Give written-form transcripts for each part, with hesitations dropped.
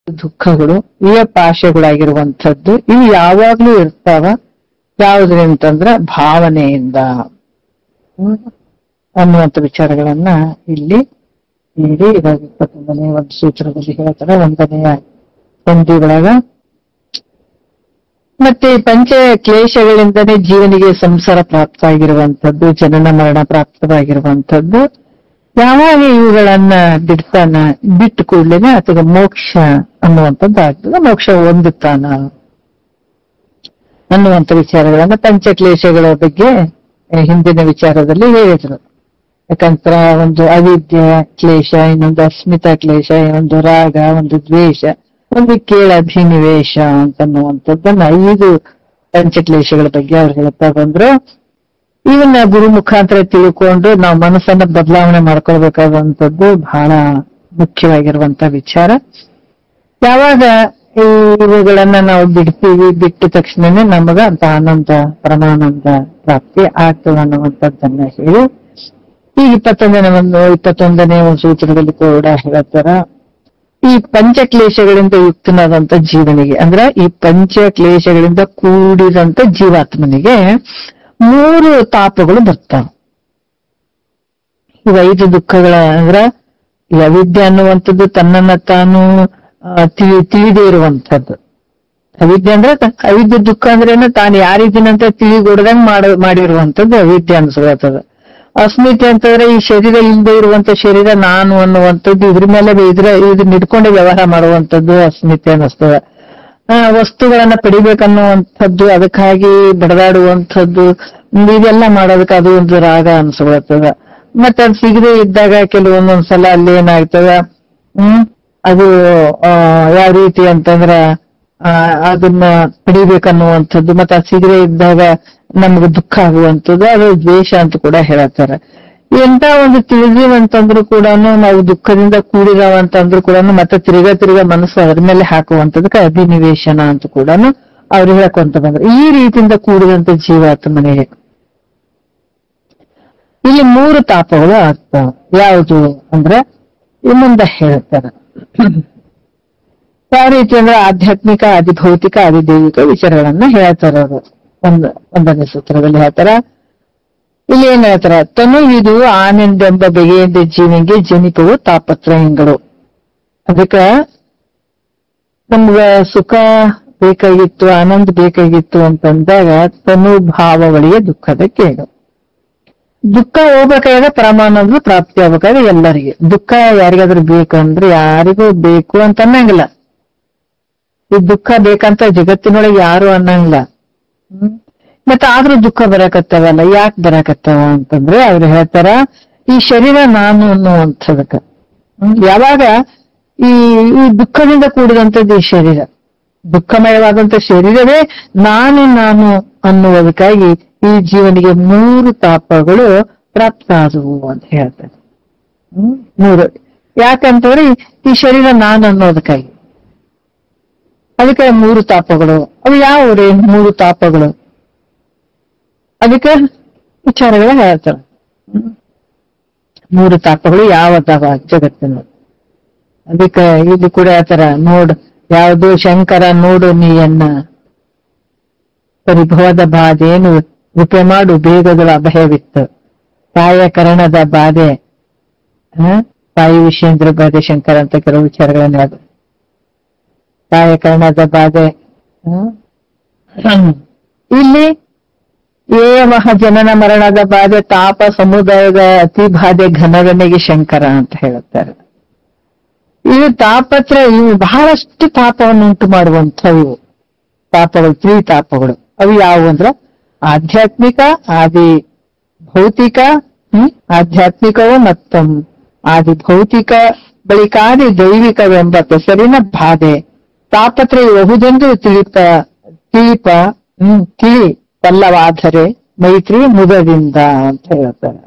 ದುಃಖಗಳು ಇವೆ ಪಾಶಗಳಾಗಿರುವಂಥದ್ದು. ಇವು ಯಾವಾಗ್ಲೂ ಇರ್ತಾವ. ಯಾವುದ್ರಿಂತಂದ್ರ ಭಾವನೆಯಿಂದ ಅನ್ನುವಂಥ ವಿಚಾರಗಳನ್ನ ಇಲ್ಲಿ ನೀಡಿ ಇವಾಗ 21ನೇ ಒಂದು ಸೂತ್ರದಲ್ಲಿ ಹೇಳ್ತಾರೆ, 1ನೇ ಸಂಧಿ ಒಳಗ. ಮತ್ತೆ ಪಂಚ ಕ್ಲೇಶಗಳಿಂದನೇ ಜೀವನಿಗೆ ಸಂಸಾರ ಪ್ರಾಪ್ತವಾಗಿರುವಂಥದ್ದು, ಜನನ ಮರಣ ಪ್ರಾಪ್ತವಾಗಿರುವಂಥದ್ದು. ಯಾವಾಗ ಇವುಗಳನ್ನ ಬಿಡ್ತಾನ, ಬಿಟ್ಟು ಕೂಡ್ಲೇನೆ ಅಥವಾ ಮೋಕ್ಷ ಅನ್ನುವಂಥದ್ದು ಆಗ್ತದೆ, ಮೋಕ್ಷ ಹೊಂದುತ್ತಾನ ಅನ್ನುವಂಥ ವಿಚಾರಗಳನ್ನ ಪಂಚಕ್ಲೇಶಗಳ ಬಗ್ಗೆ ಹಿಂದಿನ ವಿಚಾರದಲ್ಲಿ ಹೇಳಿದ್ರು. ಯಾಕಂತರ ಒಂದು ಅವಿದ್ಯ ಕ್ಲೇಶ, ಇನ್ನೊಂದು ಅಸ್ಮಿತಾ ಕ್ಲೇಶ, ಇನ್ನೊಂದು ರಾಗ, ಒಂದು ದ್ವೇಷ, ಒಂದು ಕೇಳಭಿನಿವೇಶ ಅಂತನ್ನುವಂಥದ್ದನ್ನ 5 ಪಂಚಕ್ಲೇಶಗಳ ಬಗ್ಗೆ ಅವ್ರು ಹೇಳ್ತಾ ಬಂದ್ರು. ಇವನ್ನ ಗುರು ಮುಖಾಂತರ ತಿಳ್ಕೊಂಡು ನಾವು ಮನಸ್ಸನ್ನ ಬದಲಾವಣೆ ಮಾಡ್ಕೊಳ್ಬೇಕಾದಂಥದ್ದು ಬಹಳ ಮುಖ್ಯವಾಗಿರುವಂತ ವಿಚಾರ. ಯಾವಾಗ ಇವುಗಳನ್ನ ನಾವು ಬಿಡ್ತೀವಿ, ಬಿಟ್ಟ ತಕ್ಷಣನೇ ನಮಗ ಅಂತ ಆನಂದ, ಪರಮಾನಂದ ಪ್ರಾಪ್ತಿ ಆಗ್ತದೆ ಅನ್ನುವಂಥದ್ದನ್ನ ಹೇಳಿ ಈ 21ನೇ ಒಂದು ಸೂತ್ರದಲ್ಲಿ ಕೂಡ ಹೇಳ್ತಾರ, ಈ ಪಂಚಕ್ಲೇಶಗಳಿಂದ ಯುಕ್ತನಾದಂತ ಜೀವನಿಗೆ, ಅಂದ್ರ ಈ ಪಂಚಕ್ಲೇಶಗಳಿಂದ ಕೂಡಿದಂತ ಜೀವಾತ್ಮನಿಗೆ 3 ತಾಪಗಳು ಬರ್ತಾವ. ಇವ 5 ದುಃಖಗಳ ಅಂದ್ರ ಈ ಅವಿದ್ಯೆ ಅನ್ನುವಂಥದ್ದು ತನ್ನನ್ನ ತಾನು ತಿಳಿದೇ ಇರುವಂಥದ್ದು. ಅವಿದ್ಯೆ ಅಂದ್ರೆ ಅವಿದ್ಯೆ ದುಃಖ ಅಂದ್ರೇನು, ತಾನು ಯಾರಿದ್ದೀನಂತ ತಿಳಿಗೊಡ್ದಂಗ್ ಮಾಡಿರುವಂಥದ್ದು ಅವಿದ್ಯೆ ಅನ್ಸ್ಕೊಳ್ತದ. ಅಸ್ಮಿತೆ ಅಂತಂದ್ರೆ ಈ ಶರೀರ ಇಲ್ಲದೆ ಇರುವಂತ ಶರೀರ ನಾನು ಅನ್ನುವಂಥದ್ದು, ಇದ್ರ ಮೇಲೆ ಇದನ್ನ ಇಟ್ಕೊಂಡೆ ವ್ಯವಹಾರ ಮಾಡುವಂಥದ್ದು ಅಸ್ಮಿತೆ ಅನ್ನಿಸ್ತದ. ವಸ್ತುಗಳನ್ನ ಪಡಿಬೇಕನ್ನುವಂಥದ್ದು, ಅದಕ್ಕಾಗಿ ಬಡದಾಡುವಂಥದ್ದು, ಇದೆಲ್ಲ ಮಾಡೋದಕ್ಕೆ ಅದು ಒಂದು ರಾಗ ಅನ್ಸ್ಕೊಳ್ತದ. ಮತ್ತೆ ಅದು ಸಿಗದೆ ಇದ್ದಾಗ ಕೆಲವೊಂದೊಂದ್ಸಲ ಅಲ್ಲಿ ಏನಾಗ್ತದ, ಅದು ಯಾವ ರೀತಿ ಅಂತಂದ್ರ ಅದನ್ನ ಪಡಿಬೇಕನ್ನುವಂಥದ್ದು, ಮತ್ತೆ ಅದು ಸಿಗದೆ ಇದ್ದಾಗ ನಮ್ಗೆ ದುಃಖ ಆಗುವಂಥದ್ದು, ಅದು ದ್ವೇಷ ಅಂತ ಕೂಡ ಹೇಳ್ತಾರೆ. ಎಂತ ಒಂದು ತಿಳಿದೀವಂತಂದ್ರು ಕೂಡ, ನಾವು ದುಃಖದಿಂದ ಕೂಡಿದಾವಂತಂದ್ರು ಕೂಡ ಮತ್ತೆ ತಿರ್ಗಾ ಮನಸ್ಸು ಅದ್ರ ಮೇಲೆ ಹಾಕುವಂಥದಕ್ಕೆ ಅಭಿನಿವೇಶನ ಅಂತ ಕೂಡ ಅವ್ರು ಹೇಳ್ಕೊಂತ ಬಂದ್ರು. ಈ ರೀತಿಯಿಂದ ಕೂಡಿದಂತ ಜೀವಾತ್ಮನಿಗೆ ಇಲ್ಲಿ 3 ತಾಪಗಳು ಆಗ್ತಾವ. ಯಾವುದು ಅಂದ್ರೆ ಇನ್ನೊಂದ ಹೇಳ್ತಾರೆ. ಯಾವ ರೀತಿ ಅಂದ್ರೆ ಆಧ್ಯಾತ್ಮಿಕ, ಅಧಿಭೌತಿಕ, ಅಧಿದೈವಿಕ ವಿಚಾರಗಳನ್ನ ಹೇಳ್ತಾರ ಅವರು. 1ನೇ ಸೂತ್ರದಲ್ಲಿ ಹೇಳ್ತಾರ. ಇಲ್ಲಿ ಏನ್ ಹೇಳ್ತಾರ, ತನು ಇದು ಆನಂದೆಂಬ ಬಗೆಯಿಂದ ಜೀವನಿಗೆ ಜನಿಪವು ತಾಪತ್ರಯಗಳು. ಅದಕ್ಕ ನಮ್ಗ ಸುಖ ಬೇಕಾಗಿತ್ತು, ಆನಂದ ಬೇಕಾಗಿತ್ತು ಅಂತಂದಾಗ ತನು ಭಾವಗಳಿಗೆ ದುಃಖದ ಕೇಳು. ದುಃಖ ಹೋಗ್ಬೇಕಾದ್ರೆ ಪರಮಾನಂದ ಪ್ರಾಪ್ತಿ ಆಗ್ಬೇಕಾದ್ರೆ ಎಲ್ಲರಿಗೆ. ದುಃಖ ಯಾರಿಗಾದ್ರೂ ಬೇಕಂದ್ರೆ ಯಾರಿಗೂ ಬೇಕು ಅಂತ ಅನ್ನಂಗಿಲ್ಲ. ಈ ದುಃಖ ಬೇಕಂತ ಜಗತ್ತಿನೊಳಗೆ ಯಾರು ಅನ್ನಂಗಿಲ್ಲ. ಮತ್ತೆ ಆದ್ರೂ ದುಃಖ ಬರಾಕತ್ತಾವಲ್ಲ, ಯಾಕೆ ಬರಾಕತ್ತಾವ ಅಂತಂದ್ರೆ ಅವ್ರು ಹೇಳ್ತಾರ, ಈ ಶರೀರ ನಾನು ಅನ್ನುವಂಥದಕ್ಕ. ಯಾವಾಗ ಈ ದುಃಖದಿಂದ ಕೂಡಿದಂಥದ್ದು ಈ ಶರೀರ, ದುಃಖಮಯವಾದಂತ ಶರೀರವೇ ನಾನು ಅನ್ನುವುದಕ್ಕಾಗಿ ಈ ಜೀವನಿಗೆ 3 ತಾಪಗಳು ಪ್ರಾಪ್ತ ಆದವು ಅಂತ ಹೇಳ್ತಾರೆ. 3 ಯಾಕಂತಂದ್ರೆ ಈ ಶರೀರ ನಾನು ಅನ್ನೋದಕ್ಕಾಗಿ. ಅದಕ್ಕೆ 3 ತಾಪಗಳು. ಅವು ಯಾವ್ರಿ 3 ತಾಪಗಳು? ಅದಕ್ಕೆ ವಿಚಾರಗಳ ಹೇಳ್ತಾರೆ. 3 ತಾಪಗಳು ಯಾವದಾವ ಜಗತ್ತಿನ. ಅದಕ್ಕೆ ಇಲ್ಲಿ ಕೂಡ ಹೇಳ್ತಾರ, ನೋಡ್ ಯಾವುದು ಶಂಕರ ನೋಡು ನೀಯನ್ನ, ಪರಿಭವದ ಬಾಧೆಯನ್ನು ರೂಪೆ ಮಾಡು ಬೇಗಗಳ ಅಭಯವಿತ್ತು. ಕಾಯಕರಣದ ಬಾಧೆ, ತಾಯಿ ವಿಷೇಂದ್ರ ಬಾಧೆ ಶಂಕರ ಅಂತ ಕೆಲವು ವಿಚಾರಗಳನ್ನ ಅದು. ಕಾಯಕರಣದ ಬಾಧೆ ಇಲ್ಲಿ ಏಮಹ ಜನನ ಮರಣದ ಬಾಧೆ, ತಾಪ ಸಮುದಾಯದ ಅತಿ ಬಾಧೆ ಘನಗಣಿಗೆ ಶಂಕರ ಅಂತ ಹೇಳುತ್ತಾರೆ. ಇವು ತಾಪತ್ರ, ಇವು ಬಹಳಷ್ಟು ತಾಪವನ್ನು ಉಂಟು ಮಾಡುವಂಥವು ತಾಪಗಳು, 3 ತಾಪಗಳು. ಅವು ಯಾವುವು ಅಂದ್ರ ಆಧ್ಯಾತ್ಮಿಕ, ಆದಿ ಭೌತಿಕ, ಆಧ್ಯಾತ್ಮಿಕವು ಮತ್ತೊಂದು ಆದಿ ಭೌತಿಕ ಬಳಿಕ ಆದಿ ದೈವಿಕವೆಂಬ ಹೆಸರಿನ ಬಾಧೆ. ತಾಪತ್ರ ಬಹುದೆಂದು ತಿಳಿ ಪಲ್ಲವಾದರೆ ಮೈತ್ರಿ ಮುದದಿಂದ ಅಂತ ಹೇಳ್ತಾರೆ.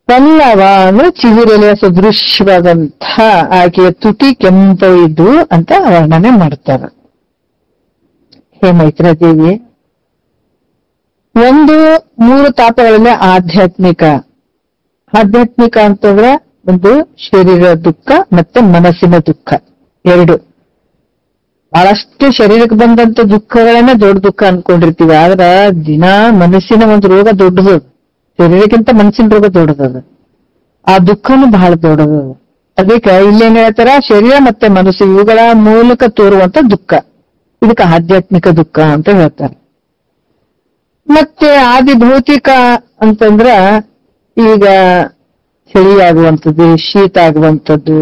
ಪಲ್ಲವ ಅಂದ್ರೆ ಚಿಗುರೆಲೆಯ ಸದೃಶ್ಯವಾದಂಥ ಆಕೆಯ ತುಟಿ ಕೆಂಪು ಇದ್ದು ಅಂತ ವರ್ಣನೆ ಮಾಡ್ತಾರೆ. ಹೇ ಮೈತ್ರಾದೇವಿ, 3 ತಾಪಗಳಲ್ಲಿ ಆಧ್ಯಾತ್ಮಿಕ ಅಂತಂದ್ರೆ ಒಂದು ಶರೀರ ದುಃಖ ಮತ್ತೆ ಮನಸ್ಸಿನ ದುಃಖ. ಎರಡು. ಬಹಳಷ್ಟು ಶರೀರಕ್ಕೆ ಬಂದಂತ ದುಃಖಗಳನ್ನ ದೊಡ್ಡ ದುಃಖ ಅನ್ಕೊಂಡಿರ್ತೀವಿ. ಆದ್ರ ದಿನ ಮನಸ್ಸಿನ ಒಂದು ರೋಗ ದೊಡ್ಡದು, ಶರೀರಕ್ಕಿಂತ ಮನಸ್ಸಿನ ರೋಗ ದೊಡ್ಡದದ. ಆ ದುಃಖನು ಬಹಳ ದೊಡ್ಡದು. ಅದಕ್ಕೆ ಇಲ್ಲೇನ್ ಹೇಳ್ತಾರ, ಶರೀರ ಮತ್ತೆ ಮನಸ್ಸು ಇವುಗಳ ಮೂಲಕ ತೋರುವಂತ ದುಃಖ, ಇದಕ್ಕೆ ಆಧ್ಯಾತ್ಮಿಕ ದುಃಖ ಅಂತ ಹೇಳ್ತಾರೆ. ಮತ್ತೆ ಆದಿ ಭೌತಿಕ ಅಂತಂದ್ರ ಈಗ ಚಳಿ ಆಗುವಂಥದ್ದು, ಶೀತ ಆಗುವಂಥದ್ದು,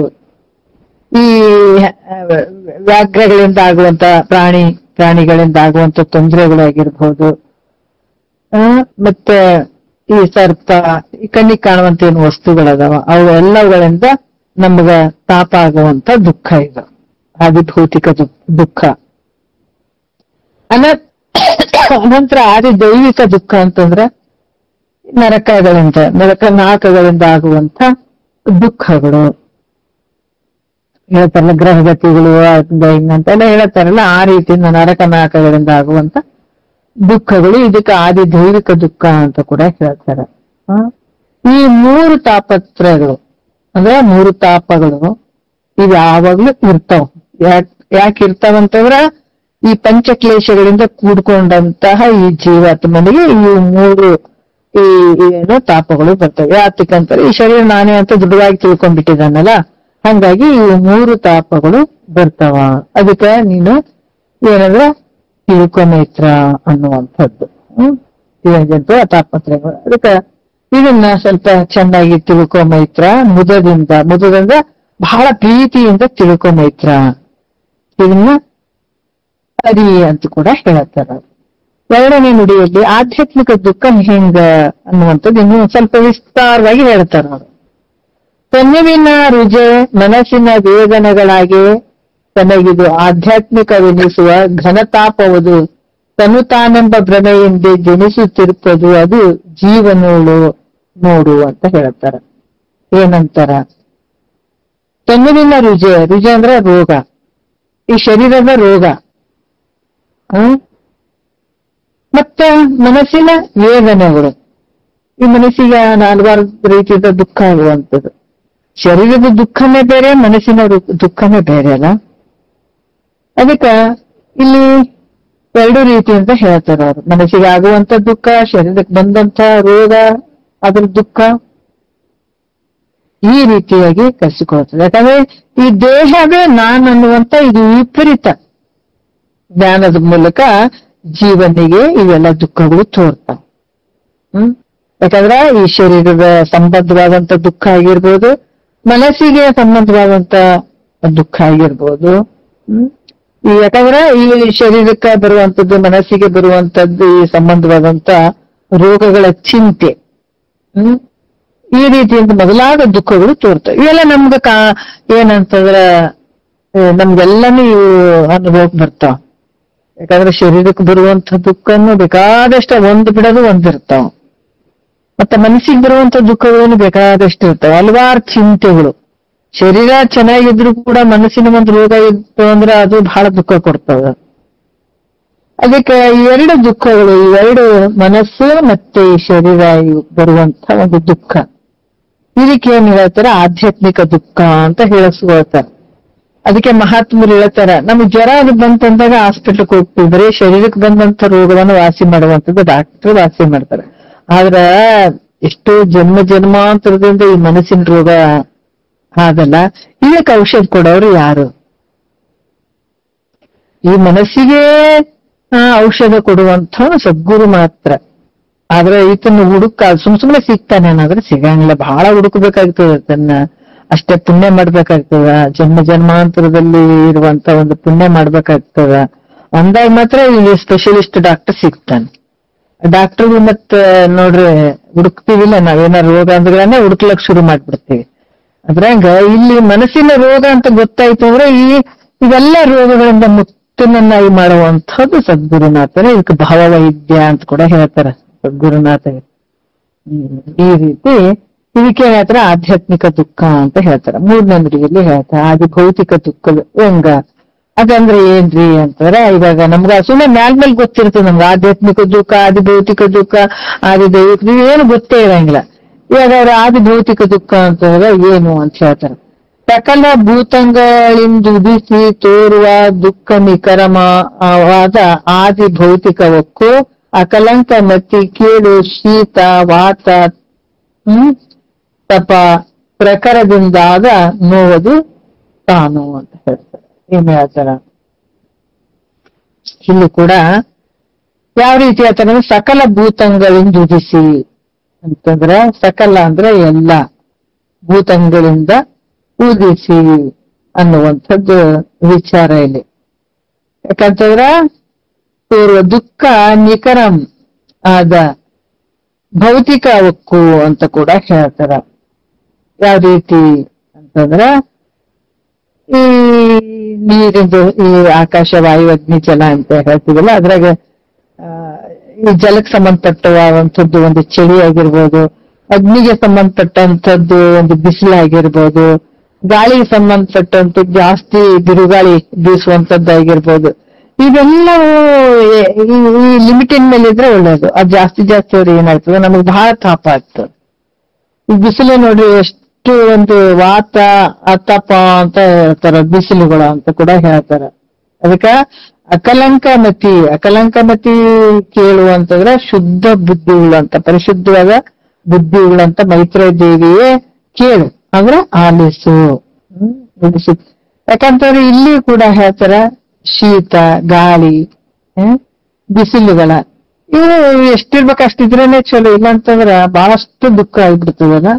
ಈ ವ್ಯಾಘ್ರಗಳಿಂದ ಆಗುವಂತ ಪ್ರಾಣಿಗಳಿಂದ ಆಗುವಂತ ತೊಂದರೆಗಳಾಗಿರ್ಬೋದು, ಮತ್ತೆ ಈ ಸರ್ಪ, ಈ ಕಣ್ಣಿಗೆ ಕಾಣುವಂತ ಏನು ವಸ್ತುಗಳದಾವ ಅವು ಎಲ್ಲವುಗಳಿಂದ ನಮ್ಗ ತಾಪ ಆಗುವಂತ ದುಃಖ ಇದು ಆದಿಭೌತಿಕ ದುಃಖ. ಅನಂತರ ಆದಿ ದೈವಿಕ ದುಃಖ ಅಂತಂದ್ರ ನರಕನಾಕಗಳಿಂದ ಆಗುವಂತ ದುಃಖಗಳು ಹೇಳ್ತಾರಲ್ಲ, ಗ್ರಹಗತಿಗಳು ಹಿಂಗಂತೆಲ್ಲ ಹೇಳ್ತಾರಲ್ಲ, ಆ ರೀತಿಯಿಂದ ನರಕನಾಕಗಳಿಂದ ಆಗುವಂತ ದುಃಖಗಳು, ಇದಕ್ಕೆ ಆದಿ ದೈವಿಕ ದುಃಖ ಅಂತ ಕೂಡ ಹೇಳ್ತಾರೆ. ಈ ಮೂರು ತಾಪತ್ರಗಳು ಅಂದ್ರೆ ಮೂರು ತಾಪಗಳು ಇವು ಯಾವಾಗ್ಲೂ ಇರ್ತಾವ. ಯಾಕೆ ಇರ್ತಾವಂತಂದ್ರ ಈ ಪಂಚಕ್ಲೇಶಗಳಿಂದ ಕೂಡ್ಕೊಂಡಂತಹ ಈ ಜೀವಾತ್ಮನಿಗೆ ಈ ಮೂರು ಏನು ತಾಪಗಳು ಬರ್ತವೆ. ಯಾತಕ್ಕಂತಾರೆ ಈ ಶರೀರ ನಾನೇ ಅಂತ ದೃಢವಾಗಿ ತಿಳ್ಕೊಂಡ್ಬಿಟ್ಟಿದ್ದಾನಲ್ಲ, ಹಂಗಾಗಿ ಈ ಮೂರು ತಾಪಗಳು ಬರ್ತಾವ. ಅದಕ್ಕೆ ನೀನು ಏನಂದ್ರೆ ತಿಳ್ಕೊಮೈತ್ರ ಅನ್ನುವಂಥದ್ದು. ಜಂತು ತಾಪತ್ರಗಳು. ಅದಕ್ಕೆ ಇದನ್ನ ಸ್ವಲ್ಪ ಚೆನ್ನಾಗಿ ತಿಳ್ಕೊಮೈತ್ರ, ಮುದದಿಂದ ಬಹಳ ಪ್ರೀತಿಯಿಂದ ತಿಳ್ಕೊಮೈತ್ರ, ಇದನ್ನ ಅರಿ ಅಂತ ಕೂಡ ಹೇಳ್ತಾರ. ಎರಡನೇ ನುಡಿಯಲ್ಲಿ ಆಧ್ಯಾತ್ಮಿಕ ದುಃಖ ಹೆಂಗ ಅನ್ನುವಂಥದ್ದು ಇನ್ನು ಸ್ವಲ್ಪ ವಿಸ್ತಾರವಾಗಿ ಹೇಳ್ತಾರ ಅವರು. ತನುವಿನ ರುಜೆ ಮನಸ್ಸಿನ ವೇದನೆಗಳಾಗಿ ತನಗಿದು ಆಧ್ಯಾತ್ಮಿಕವೆನಿಸುವ ಘನತಾಪವುದು ತನು ತಾನೆಂಬ ಭ್ರಮೆಯಿಂದ ಜನಿಸುತ್ತಿರುತ್ತದೆ, ಅದು ಜೀವನೋಳು ನೋಡು ಅಂತ ಹೇಳ್ತಾರ. ಏನಂತಾರ, ತನುವಿನ ರುಜೆ ಅಂದ್ರೆ ರೋಗ, ಈ ಶರೀರದ ರೋಗ, ಮತ್ತೆ ಮನಸ್ಸಿನ ವೇದನೆಗಳು, ಈ ಮನಸ್ಸಿಗೆ ಹಲವಾರು ರೀತಿಯ ದುಃಖ ಆಗುವಂಥದ್ದು. ಶರೀರದ ದುಃಖನೇ ಬೇರೆ, ಮನಸ್ಸಿನ ದುಃಖನೇ ಬೇರೆ ಅಲ್ಲ. ಅದಕ್ಕೆ ಇಲ್ಲಿ ಎರಡು ರೀತಿ ಅಂತ ಹೇಳ್ತಾರೆ ಅವರು. ಮನಸ್ಸಿಗೆ ಆಗುವಂತ ದುಃಖ, ಶರೀರಕ್ಕೆ ಬಂದಂತ ರೋಗ ಅದ್ರ ದುಃಖ, ಈ ರೀತಿಯಾಗಿ ಕಲಿಸಿಕೊಳ್ತದೆ. ಯಾಕಂದ್ರೆ ಈ ದೇಹವೇ ನಾನು ಅನ್ನುವಂತ ಇದು ವಿಪರೀತ ಜ್ಞಾನದ ಮೂಲಕ ಜೀವನಿಗೆ ಇವೆಲ್ಲ ದುಃಖಗಳು ತೋರ್ತಾವ. ಯಾಕಂದ್ರ ಈ ಶರೀರದ ಸಂಬಂಧವಾದಂತ ದುಃಖ ಆಗಿರ್ಬೋದು, ಮನಸ್ಸಿಗೆ ಸಂಬಂಧವಾದಂತ ದುಃಖ ಆಗಿರ್ಬೋದು. ಯಾಕಂದ್ರ ಈ ಶರೀರಕ್ಕೆ ಬರುವಂತದ್ದು, ಮನಸ್ಸಿಗೆ ಬರುವಂತದ್ದು ಈ ಸಂಬಂಧವಾದಂತ ರೋಗಗಳ ಚಿಂತೆ, ಈ ರೀತಿಯಿಂದ ಮೊದಲಾದ ದುಃಖಗಳು ತೋರ್ತವೆ. ಇವೆಲ್ಲ ನಮ್ಗ ಏನಂತಂದ್ರ ನಮ್ಗೆಲ್ಲಾನು ಇವು ಅನುಭವಕ್ಕೆ ಬರ್ತಾವ. ಯಾಕಂದ್ರೆ ಶರೀರಕ್ಕೆ ಬರುವಂತ ದುಃಖನು ಬೇಕಾದಷ್ಟ ಒಂದು ಬಿಡೋದು ಒಂದಿರ್ತಾವ, ಮತ್ತೆ ಮನಸ್ಸಿಗೆ ಬರುವಂತ ದುಃಖಗಳನ್ನು ಬೇಕಾದಷ್ಟು ಇರ್ತಾವ. ಹಲವಾರು ಚಿಂತೆಗಳು. ಶರೀರ ಚೆನ್ನಾಗಿದ್ರು ಕೂಡ ಮನಸ್ಸಿನ ಒಂದು ರೋಗ ಇತ್ತು ಅಂದ್ರೆ ಅದು ಬಹಳ ದುಃಖ ಕೊಡ್ತದ. ಅದಕ್ಕೆ ಈ ಎರಡು ದುಃಖಗಳು, ಇವೆರಡು ಮನಸ್ಸು ಮತ್ತೆ ಈ ಶರೀರ ಬರುವಂತ ಒಂದು ದುಃಖ, ಇದಕ್ಕೆ ಏನ್ ಹೇಳ್ತಾರೆ, ಆಧ್ಯಾತ್ಮಿಕ ದುಃಖ ಅಂತ ಹೇಳಿಸ್ಕೊಳ್ತಾರೆ. ಅದಕ್ಕೆ ಮಹಾತ್ಮರು ಹೇಳ್ತಾರ, ನಮ್ಗೆ ಜ್ವರ ಅದು ಬಂತಂದಾಗ ಹಾಸ್ಪಿಟ್ಲ್ಗೆ ಹೋಗ್ತೀವಿ, ಬರೀ ಶರೀರಕ್ಕೆ ಬಂದಂತ ರೋಗವನ್ನು ವಾಸಿ ಮಾಡುವಂಥದ್ದು ಡಾಕ್ಟರ್ ವಾಸಿ ಮಾಡ್ತಾರೆ. ಆದ್ರ ಎಷ್ಟೋ ಜನ್ಮಾಂತರದಿಂದ ಈ ಮನಸ್ಸಿನ ರೋಗ ಆಗಲ್ಲ, ಇದಕ್ಕೆ ಔಷಧ ಕೊಡೋರು ಯಾರು? ಈ ಮನಸ್ಸಿಗೆ ಔಷಧ ಕೊಡುವಂತ ಸದ್ಗುರು ಮಾತ್ರ. ಆದ್ರೆ ಈತನ ಸುಮ್ನೆ ಸಿಗ್ತಾನೆ ಏನಾದ್ರೆ ಸಿಗಂಗಿಲ್ಲ, ಬಹಳ ಹುಡುಕಬೇಕಾಗ್ತದ, ತನ್ನ ಅಷ್ಟೇ ಪುಣ್ಯ ಮಾಡ್ಬೇಕಾಗ್ತದ, ಜನ್ಮಾಂತರದಲ್ಲಿ ಇರುವಂತ ಒಂದು ಪುಣ್ಯ ಮಾಡ್ಬೇಕಾಗ್ತದ. ಅಂದಾಗ ಮಾತ್ರ ಇಲ್ಲಿ ಸ್ಪೆಷಲಿಸ್ಟ್ ಡಾಕ್ಟರ್ ಸಿಗ್ತಾನೆ. ಡಾಕ್ಟರ್ಗೂ ಮತ್ ನೋಡ್ರಿ ಹುಡುಕ್ತಿವಿಲ್ಲ ನಾವೇನಾರು ರೋಗ ಅಂದ್ಗಳನ್ನೇ ಹುಡುಕ್ಲಕ್ ಶುರು ಮಾಡ್ಬಿಡ್ತೀವಿ. ಅದ್ರಂಗ ಇಲ್ಲಿ ಮನಸ್ಸಿನ ರೋಗ ಅಂತ ಗೊತ್ತಾಯ್ತು ಅಂದ್ರೆ ಇವೆಲ್ಲ ರೋಗಗಳಿಂದ ಮುಕ್ತನನ್ನಾಗಿ ಮಾಡುವಂಥದ್ದು ಸದ್ಗುರುನಾಥನ. ಇದಕ್ಕೆ ಭಾವವೈದ್ಯ ಅಂತ ಕೂಡ ಹೇಳ್ತಾರ ಸದ್ಗುರುನಾಥ. ಈ ರೀತಿ ಇದಕ್ಕೆ ಹೇಳ್ತಾರೆ ಆಧ್ಯಾತ್ಮಿಕ ದುಃಖ ಅಂತ ಹೇಳ್ತಾರ. ಮೂರನೇ ನುಡಿಯಲ್ಲಿ ಹೇಳ್ತಾರೆ ಆದಿ ಭೌತಿಕ ದುಃಖ ಹೆಂಗ ಅದಂದ್ರೆ ಏನ್ರಿ ಅಂತಂದ್ರೆ, ಇವಾಗ ನಮ್ಗ ಸುಮ್ಮನೆ ಮ್ಯಾಲ್ ಗೊತ್ತಿರ್ತದೆ ನಮ್ಗೆ ಆಧ್ಯಾತ್ಮಿಕ ದುಃಖ, ಆದಿ ಭೌತಿಕ ದುಃಖ, ಆದಿ ದೈವಿಕ ಏನು ಗೊತ್ತೇ ಇರಂಗಿಲ್ಲ. ಇವಾಗ ಅವ್ರ ಆದಿ ಭೌತಿಕ ದುಃಖ ಅಂತಂದ್ರೆ ಏನು ಅಂತ ಹೇಳ್ತಾರೆ. ಸಕಲ ಭೂತಗಳಿಂದುದಿಸಿ ತೋರುವ ದುಃಖ ನಿಕರಮವಾದ ಆದಿ ಭೌತಿಕವಕ್ಕೂ ಅಕಲಂಕ ಮತಿ ಕೇಳು ಶೀತ ವಾತ ತಪ ಪ್ರಖರದಿಂದಾದ ನೋವುದು ತಾನು ಅಂತ ಹೇಳ್ತಾರೆ. ಏನ್ ಹೇಳ್ತಾರ ಇಲ್ಲಿ ಕೂಡ ಯಾವ ರೀತಿ ಹೇಳ್ತಾರೆ, ಸಕಲ ಭೂತಗಳಿಂದುದಿಸಿ ಅಂತಂದ್ರ ಸಕಲ ಅಂದ್ರೆ ಎಲ್ಲ ಭೂತಗಳಿಂದ ಉದಿಸಿ ಅನ್ನುವಂಥದ್ದು ವಿಚಾರ ಇಲ್ಲಿ. ಯಾಕಂತಂದ್ರ ಪೂರ್ವ ದುಃಖ ನಿಕರಂ ಆದ ಭೌತಿಕವಕ್ಕೂ ಅಂತ ಕೂಡ ಹೇಳ್ತಾರ. ಯಾವ ರೀತಿ ಅಂತಂದ್ರ ಈ ನೀರಿಂದು ಈ ಆಕಾಶ ವಾಯು ಅಗ್ನಿ ಜಲ ಅಂತ ಹೇಳ್ತೀವಲ್ಲ, ಅದ್ರಾಗ ಈ ಜಲಕ್ಕೆ ಸಂಬಂಧಪಟ್ಟವಂಥದ್ದು ಒಂದು ಚಳಿ ಆಗಿರ್ಬೋದು, ಅಗ್ನಿಗೆ ಸಂಬಂಧಪಟ್ಟಂಥದ್ದು ಒಂದು ಬಿಸಿಲಾಗಿರ್ಬೋದು, ಗಾಳಿಗೆ ಸಂಬಂಧಪಟ್ಟಂಥದ್ದು ಜಾಸ್ತಿ ಬಿರುಗಾಳಿ ಬೀಸುವಂತದ್ದಾಗಿರ್ಬೋದು. ಇವೆಲ್ಲವೂ ಈ ಲಿಮಿಟಿನ ಮೇಲೆ ಇದ್ರೆ ಒಳ್ಳೇದು. ಅದು ಜಾಸ್ತಿ ಅವ್ರು ಏನಾಗ್ತದೆ, ನಮಗ್ ಬಹಳ ತಾಪ ಆಗ್ತದೆ. ಈ ಬಿಸಿಲು ನೋಡ್ರಿ ಎಷ್ಟು ಒಂದು ವಾತ ಅತಪ ಅಂತ ಹೇಳ್ತಾರ, ಬಿಸಿಲುಗಳ ಅಂತ ಕೂಡ ಹೇಳ್ತಾರ. ಅದಕ್ಕ ಅಕಲಂಕಮತಿ ಕೇಳು ಅಂತಂದ್ರೆ ಶುದ್ಧ ಬುದ್ಧಿಗಳಂತ, ಪರಿಶುದ್ಧವಾದ ಬುದ್ಧಿಗಳಂತ ಮೈತ್ರೇಯ ದೇವಿಯೇ ಕೇಳು ಅಂದ್ರೆ ಆಲಿಸು. ಯಾಕಂತಂದ್ರೆ ಇಲ್ಲಿ ಕೂಡ ಹೇಳ್ತಾರ ಶೀತ ಗಾಳಿ ಬಿಸಿಲುಗಳ ಇವು ಎಷ್ಟಿರ್ಬೇಕು ಅಷ್ಟಿದ್ರೇನೆ ಚಲೋ, ಇಲ್ಲ ಅಂತಂದ್ರ ಬಹಳಷ್ಟು ದುಃಖ ಆಗ್ಬಿಡ್ತದಲ್ಲ.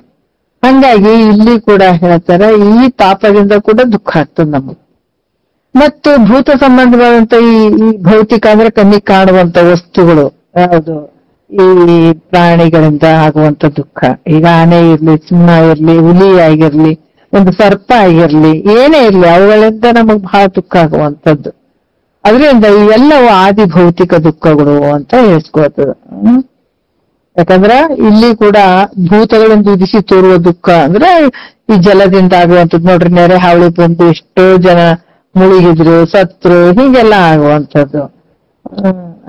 ಹಂಗಾಗಿ ಇಲ್ಲಿ ಕೂಡ ಹೇಳ್ತಾರ ಈ ತಾಪದಿಂದ ಕೂಡ ದುಃಖ ಆಗ್ತದ ನಮಗ್. ಮತ್ತು ಭೂತ ಸಂಬಂಧವಾದಂತ ಈ ಭೌತಿಕ ಅಂದ್ರೆ ಕಣ್ಣಿಗೆ ಕಾಣುವಂತ ವಸ್ತುಗಳು ಯಾವುದು, ಈ ಪ್ರಾಣಿಗಳಿಂದ ಆಗುವಂತ ದುಃಖ. ಈಗ ಆನೆ ಇರ್ಲಿ, ಸಿಂಹ ಇರ್ಲಿ, ಹುಲಿ ಆಗಿರ್ಲಿ, ಒಂದು ಸರ್ಪ ಆಗಿರ್ಲಿ, ಏನೇ ಇರ್ಲಿ, ಅವುಗಳಿಂದ ನಮಗ್ ಬಹಳ ದುಃಖ ಆಗುವಂಥದ್ದು. ಅದರಿಂದ ಇವೆಲ್ಲವೂ ಆದಿ ಭೌತಿಕ ದುಃಖಗಳು ಅಂತ ಹೇಳ್ಸ್ಕೊಳ್ತದ. ಯಾಕಂದ್ರ ಇಲ್ಲಿ ಕೂಡ ಭೂತಗಳಿಂದ ಉದಿಸಿ ತೋರುವ ದುಃಖ ಅಂದ್ರೆ ಈ ಜಲದಿಂದ ಆಗುವಂಥದ್ದು. ನೋಡ್ರಿ, ನೆರೆ ಹಾವಳಿ ಬಂದು ಎಷ್ಟೋ ಜನ ಮುಳುಗಿದ್ರು, ಸತ್ರು, ಹೀಗೆಲ್ಲ ಆಗುವಂಥದ್ದು.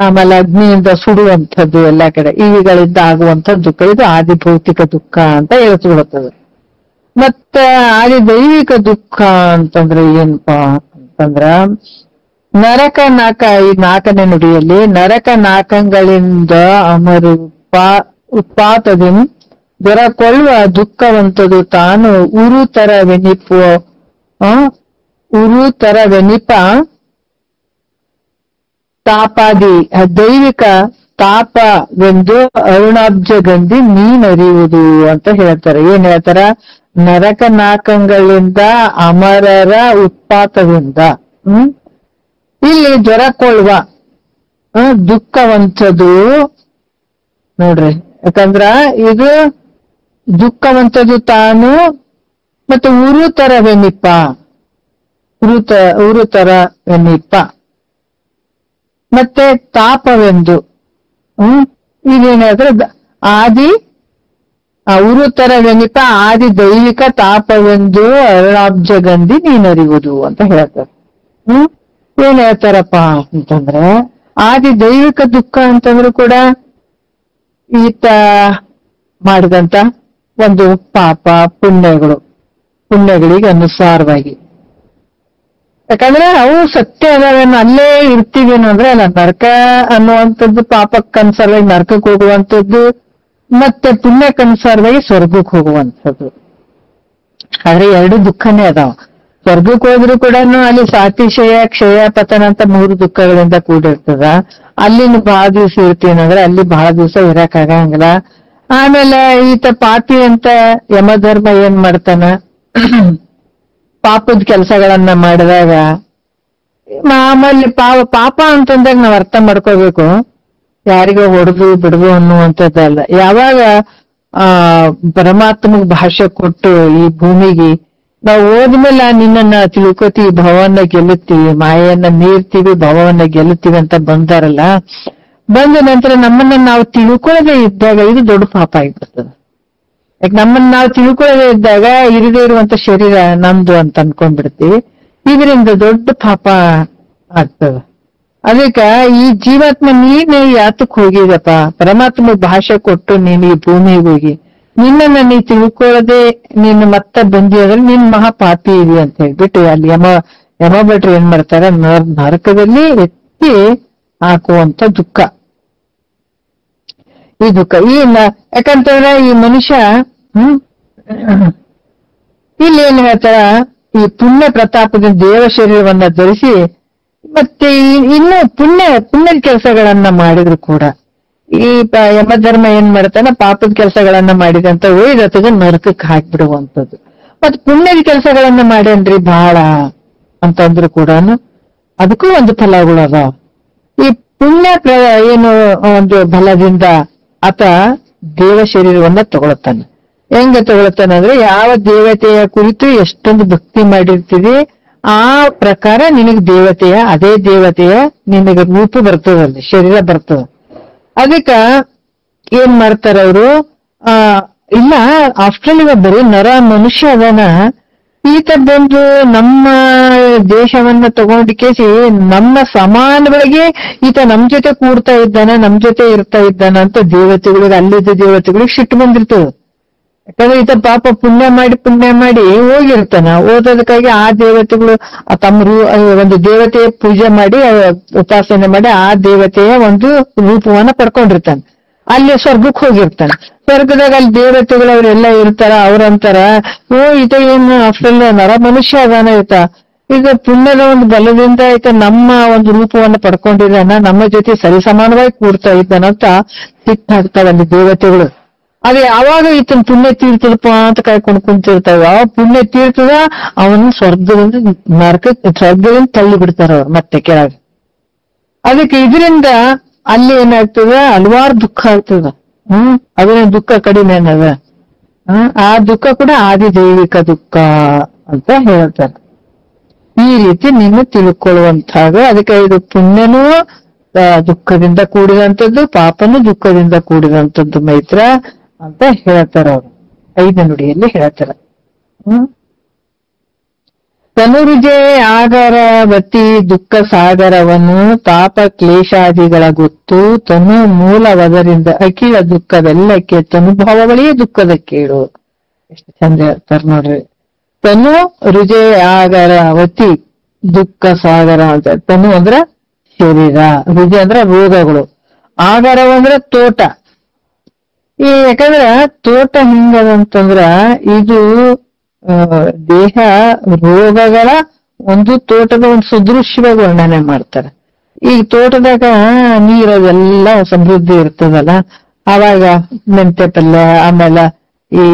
ಆಮೇಲೆ ಅಗ್ನಿಯಿಂದ ಸುಡುವಂಥದ್ದು ಎಲ್ಲಾ ಕಡೆ, ಇವುಗಳಿಂದ ಆಗುವಂತ ದುಃಖ, ಇದು ಆದಿ ಭೌತಿಕ ದುಃಖ ಅಂತ ಹೇಳ್ಸ್ಕೊಳ್ತದೆ. ಮತ್ತ ಆದಿ ದೈವಿಕ ದುಃಖ ಅಂತಂದ್ರೆ ಏನಪ್ಪಾ ಅಂತಂದ್ರ ನರಕ ನಾಕ, ಈ 4ನೇ ನುಡಿಯಲ್ಲಿ ನರಕ ನಾಕಗಳಿಂದ ಅಮರು ಉತ್ಪಾತದಿಂದ ದೊರಕೊಳ್ಳುವ ದುಃಖವಂತದು ತಾನು ಉರುತರವೆನಿಪ ತಾಪಾದಿ ದೈವಿಕ ತಾಪವೆಂದು ಅರುಣಾಬ್ಜ ಗಂಧಿ ನೀನರಿಯುವುದು ಅಂತ ಹೇಳ್ತಾರೆ. ಏನ್ ಹೇಳ್ತಾರ, ನರಕ ನಾಕಗಳಿಂದ ಅಮರರ ಉತ್ಪಾತದಿಂದ ಇಲ್ಲಿ ದೊರಕೊಳ್ಳುವ ದುಃಖವಂತದು ನೋಡ್ರಿ. ಯಾಕಂದ್ರ ಇದು ದುಃಖವಂತದು ತಾನು, ಮತ್ತೆ ಉರುತರವೆನಿಪ ಮತ್ತೆ ತಾಪವೆಂದು ಇದೇನ್ ಹೇಳಿದ್ರೆ ಆದಿ ಉರುತರವೆನಿಪ ಆದಿ ದೈವಿಕ ತಾಪವೆಂದು ಅರುಣಾಬ್ಜ ಗಂಧಿ ನೀನರಿಯುವುದು ಅಂತ ಹೇಳ್ತಾರೆ. ಏನ್ ಹೇಳ್ತಾರಪ್ಪ ಅಂತಂದ್ರೆ ಆದಿ ದೈವಿಕ ದುಃಖ ಅಂತಂದ್ರು ಕೂಡ ಈತ ಮಾಡಿದಂತ ಒಂದು ಪಾಪ ಪುಣ್ಯಗಳಿಗೆ ಅನುಸಾರವಾಗಿ. ಯಾಕಂದ್ರೆ ಅವು ಸತ್ಯ ಅದಾವೇನು, ಅಲ್ಲೇ ಇರ್ತೀವೇನು ಅಂದ್ರೆ ಅಲ್ಲ, ನರಕ ಅನ್ನುವಂಥದ್ದು ಪಾಪಕ್ಕನುಸಾರವಾಗಿ ನರಕಕ್ಕೆ ಹೋಗುವಂಥದ್ದು, ಮತ್ತೆ ಪುಣ್ಯಕ್ಕನುಸಾರವಾಗಿ ಸ್ವರ್ಗಕ್ಕೆ ಹೋಗುವಂಥದ್ದು. ಆದ್ರೆ 2 ದುಃಖನೇ ಅದಾವ. ಸ್ವರ್ಗಕ್ಕೆ ಹೋದ್ರು ಕೂಡ ಅಲ್ಲಿ ಸಾತಿಶಯ ಕ್ಷಯ ಪತನ ಅಂತ 3 ದುಃಖಗಳಿಂದ ಕೂಡಿರ್ತದ. ಅಲ್ಲಿನ ಬಹಳ ದಿವಸ ಇರ್ತೀನಂದ್ರೆ ಅಲ್ಲಿ ಬಹಳ ದಿವಸ ಇರಕ್ಕಾಗಂಗಿಲ್ಲ. ಆಮೇಲೆ ಈತ ಪಾಪಿ ಅಂತ ಯಮಧರ್ಮ ಏನ್ ಮಾಡ್ತಾನ, ಪಾಪದ ಕೆಲಸಗಳನ್ನ ಮಾಡಿದಾಗ ಆಮೇಲೆ ಪಾಪ ಅಂತಂದಾಗ ನಾವ್ ಅರ್ಥ ಮಾಡ್ಕೋಬೇಕು, ಯಾರಿಗೋ ಹೊಡೆದು ಬಿಡುದು ಅನ್ನುವಂಥದ್ದಲ್ಲ. ಯಾವಾಗ ಪರಮಾತ್ಮಗ್ ಭಾಷೆ ಕೊಟ್ಟು ಈ ಭೂಮಿಗೆ ನಾವು ಹೋದ್ಮೇಲೆ ನಿನ್ನನ್ನ ತಿಳ್ಕೊತೀವಿ, ಭವವನ್ನ ಗೆಲ್ಲುತ್ತೀವಿ, ಮಾಯನ್ನ ಮೀರ್ತೀವಿ, ಭವವನ್ನ ಗೆಲ್ಲುತ್ತೀವಿ ಅಂತ ಬಂದಾರಲ್ಲ, ಬಂದ ನಂತರ ನಮ್ಮನ್ನ ನಾವು ತಿಳ್ಕೊಳ್ಳದೆ ಇದ್ದಾಗ ಇದು ದೊಡ್ಡ ಪಾಪ ಆಗಿಬಿಡ್ತದೆ. ಯಾಕೆ ನಮ್ಮನ್ನ ನಾವು ತಿಳ್ಕೊಳ್ಳದೆ ಇದ್ದಾಗ ಇರದೇ ಇರುವಂತ ಶರೀರ ನಮ್ದು ಅಂತ ಅನ್ಕೊಂಡ್ಬಿಡ್ತೀವಿ, ಇದರಿಂದ ದೊಡ್ಡ ಪಾಪ ಆಗ್ತದ. ಅದಕ್ಕ ಈ ಜೀವಾತ್ಮ ನೀನೇ ಯಾತಕ್ ಹೋಗಿದಪ್ಪ, ಪರಮಾತ್ಮ ಭಾಷೆ ಕೊಟ್ಟು ನೀನು ಈ ಭೂಮಿಗೆ ಹೋಗಿ ನಿನ್ನನ್ನ ನೀ ತಿಳ್ಕೊಳ್ಳದೆ ನೀನು ಮತ್ತೆ ಬಂದಿದ್ರೆ ನೀನ್ ಮಹಾಪಾಪಿ ಇದೆ ಅಂತ ಹೇಳ್ಬಿಟ್ಟು ಅಲ್ಲಿ ಯಮ ಭಟ್ರು ಏನ್ ಮಾಡ್ತಾರ, ನರಕದಲ್ಲಿ ಎತ್ತಿ ಹಾಕುವಂತ ದುಃಖ, ಈ ದುಃಖ ಯಾಕಂತಂದ್ರೆ ಈ ಮನುಷ್ಯ ಇಲ್ಲಿ ಏನ್ ಹೇಳ್ತಾರ, ಈ ಪುಣ್ಯ ಪ್ರತಾಪದ ದೇವ ಶರೀರವನ್ನ ಧರಿಸಿ ಮತ್ತೆ ಇನ್ನು ಪುಣ್ಯದ ಕೆಲಸಗಳನ್ನ ಮಾಡಿದ್ರು ಕೂಡ ಈ ಯಮಧರ್ಮ ಏನ್ ಮಾಡ್ತಾನ, ಪಾಪದ ಕೆಲಸಗಳನ್ನ ಮಾಡಿದಂತ ಒಯ್ದತಗ ನರಕಕ್ಕೆ ಹಾಕ್ಬಿಡುವಂಥದ್ದು. ಮತ್ ಪುಣ್ಯದ ಕೆಲಸಗಳನ್ನ ಮಾಡ್ಯಾನ್ರಿ ಬಹಳ ಅಂತಂದ್ರು ಕೂಡ ಅದಕ್ಕೂ ಒಂದು ಫಲಗಳು ಅದಾವ. ಈ ಪುಣ್ಯ ಏನು ಒಂದು ಫಲದಿಂದ ಆತ ದೇವ ಶರೀರವನ್ನ ತಗೊಳ್ತಾನೆ. ಹೆಂಗ ತಗೊಳ್ತಾನೆ ಅಂದ್ರೆ, ಯಾವ ದೇವತೆಯ ಕುರಿತು ಎಷ್ಟೊಂದು ಭಕ್ತಿ ಮಾಡಿರ್ತೀವಿ ಆ ಪ್ರಕಾರ ನಿನಗೆ ಅದೇ ದೇವತೆಯ ನಿನಗೆ ರೂಪ ಬರ್ತದಲ್ಲಿ, ಶರೀರ ಬರ್ತದ. ಅದಕ್ಕ ಏನ್ ಮಾಡ್ತಾರ ಅವರು, ಇಲ್ಲ ಆಫ್ಟರ್ ಇವಾಗ ಬರೀ ಮನುಷ್ಯ ಅದನ, ಈತ ಬಂದು ನಮ್ಮ ದೇಶವನ್ನ ತಗೊಂಡು ಕೇಸಿ ನಮ್ಮ ಸಮಾನಗಳಿಗೆ ಈತ ನಮ್ ಜೊತೆ ಕೂಡ್ತಾ ಇದ್ದಾನ, ನಮ್ ಜೊತೆ ಇರ್ತಾ ಇದ್ದಾನ ಅಂತ ದೇವತೆಗಳಿಗೆ, ಅಲ್ಲಿದ್ದ ದೇವತೆಗಳಿಗೆ ಸಿಟ್ಟು ಬಂದಿರ್ತದ. ಯಾಕಂದ್ರೆ ಈತ ಪಾಪ ಪುಣ್ಯ ಮಾಡಿ ಹೋಗಿರ್ತಾನ. ಓದೋದಕ್ಕಾಗಿ ಆ ದೇವತೆಗಳು ತಮ್ಮ ಒಂದು ದೇವತೆಯ ಪೂಜೆ ಮಾಡಿ ಉಪಾಸನೆ ಮಾಡಿ ಆ ದೇವತೆಯ ಒಂದು ರೂಪವನ್ನ ಪಡ್ಕೊಂಡಿರ್ತಾನೆ. ಅಲ್ಲಿ ಸ್ವರ್ಗಕ್ಕೆ ಹೋಗಿರ್ತಾನೆ. ಸ್ವರ್ಗದಾಗ ಅಲ್ಲಿ ದೇವತೆಗಳು ಅವರೆಲ್ಲ ಇರ್ತಾರ. ಅವ್ರಂತಾರ, ಈತ ಏನು ಆಫ್ಟರ್ ಮನುಷ್ಯ ಅದಾನ, ಈಗ ಪುಣ್ಯದ ಒಂದು ಬಲದಿಂದ ಈತ ನಮ್ಮ ಒಂದು ರೂಪವನ್ನ ಪಡ್ಕೊಂಡಿದ್ದಾನ, ನಮ್ಮ ಜೊತೆ ಸರಿಸಮಾನವಾಗಿ ಕೂಡ್ತಾ ಇದ್ದಾನಂತ ಸಿಟ್ಟಾಗ್ತಾವ ಅಲ್ಲಿ ದೇವತೆಗಳು. ಅದೇ ಯಾವಾಗ ಈತನ ಪುಣ್ಯ ತೀರ್ತದಪ್ಪ ಅಂತ ಕಾಯ್ಕೊಂಡು ಕುಂತಿರ್ತಾವ, ಆ ಪುಣ್ಯ ತೀರ್ತದ ಅವನ ಸ್ವರ್ಗದಿಂದ ತಳ್ಳಿ ಬಿಡ್ತಾರ ಅವ್ರು ಮತ್ತೆ ಕೆಳಗೆ. ಅದಕ್ಕೆ ಇದರಿಂದ ಅಲ್ಲಿ ಏನಾಗ್ತದ, ಹಲವಾರು ದುಃಖ ಆಗ್ತದ. ಅದನ್ನ ದುಃಖ ಕಡಿಮೆ ಅನ್ನದ, ಆ ದುಃಖ ಕೂಡ ಆದಿದೈವಿಕ ದುಃಖ ಅಂತ ಹೇಳ್ತಾರೆ. ಈ ರೀತಿ ನೀನು ತಿಳ್ಕೊಳ್ಳುವಂತಾಗ ಅದಕ್ಕೆ ಇದು ಪುಣ್ಯನೂ ದುಃಖದಿಂದ ಕೂಡಿದಂಥದ್ದು, ಪಾಪನು ದುಃಖದಿಂದ ಕೂಡಿದಂಥದ್ದು ಮೈತ್ರ ಅಂತ ಹೇಳ್ತಾರ ಅವರು 5ನೇ ನುಡಿಯಲ್ಲಿ ಹೇಳ್ತಾರ. ತನುರುಜೆ ಆಗರವತಿ ದುಃಖ ಸಾಗರವನ್ನು ತಾಪ ಕ್ಲೇಶಾದಿಗಳ ಗೊತ್ತು ತನು ಮೂಲವದರಿಂದ ಅಖಿಲ ದುಃಖವೆಲ್ಲಕ್ಕೆ ತನುಭಾವಗಳೇ ದುಃಖದ ಕೇಳು. ಎಷ್ಟು ಚಂದ ಹೇಳ್ತಾರ ನೋಡ್ರಿ. ತನು ರುಜೆ ಆಗರವತಿ ದುಃಖ ಸಾಗರ ಅಂತ. ತನು ಅಂದ್ರ ಶರೀರ, ರುಜೆ ಅಂದ್ರ ರೋಗಗಳು, ಆಗರವಂದ್ರ ತೋಟ. ಯಾಕಂದ್ರ ತೋಟ ಹೆಂಗದಂತಂದ್ರ ಇದು ದೇಹ ರೋಗಗಳ ಒಂದು ತೋಟದ ಒಂದು ಸದೃಶ್ಯವಾಗಿ ವರ್ಣನೆ ಮಾಡ್ತಾರೆ. ಈಗ ತೋಟದಾಗ ನೀರದೆಲ್ಲ ಸಮೃದ್ಧಿ ಇರ್ತದಲ್ಲ, ಆವಾಗ ಮೆಂತೆ ಪಲ್ಯ, ಆಮೇಲೆ ಈ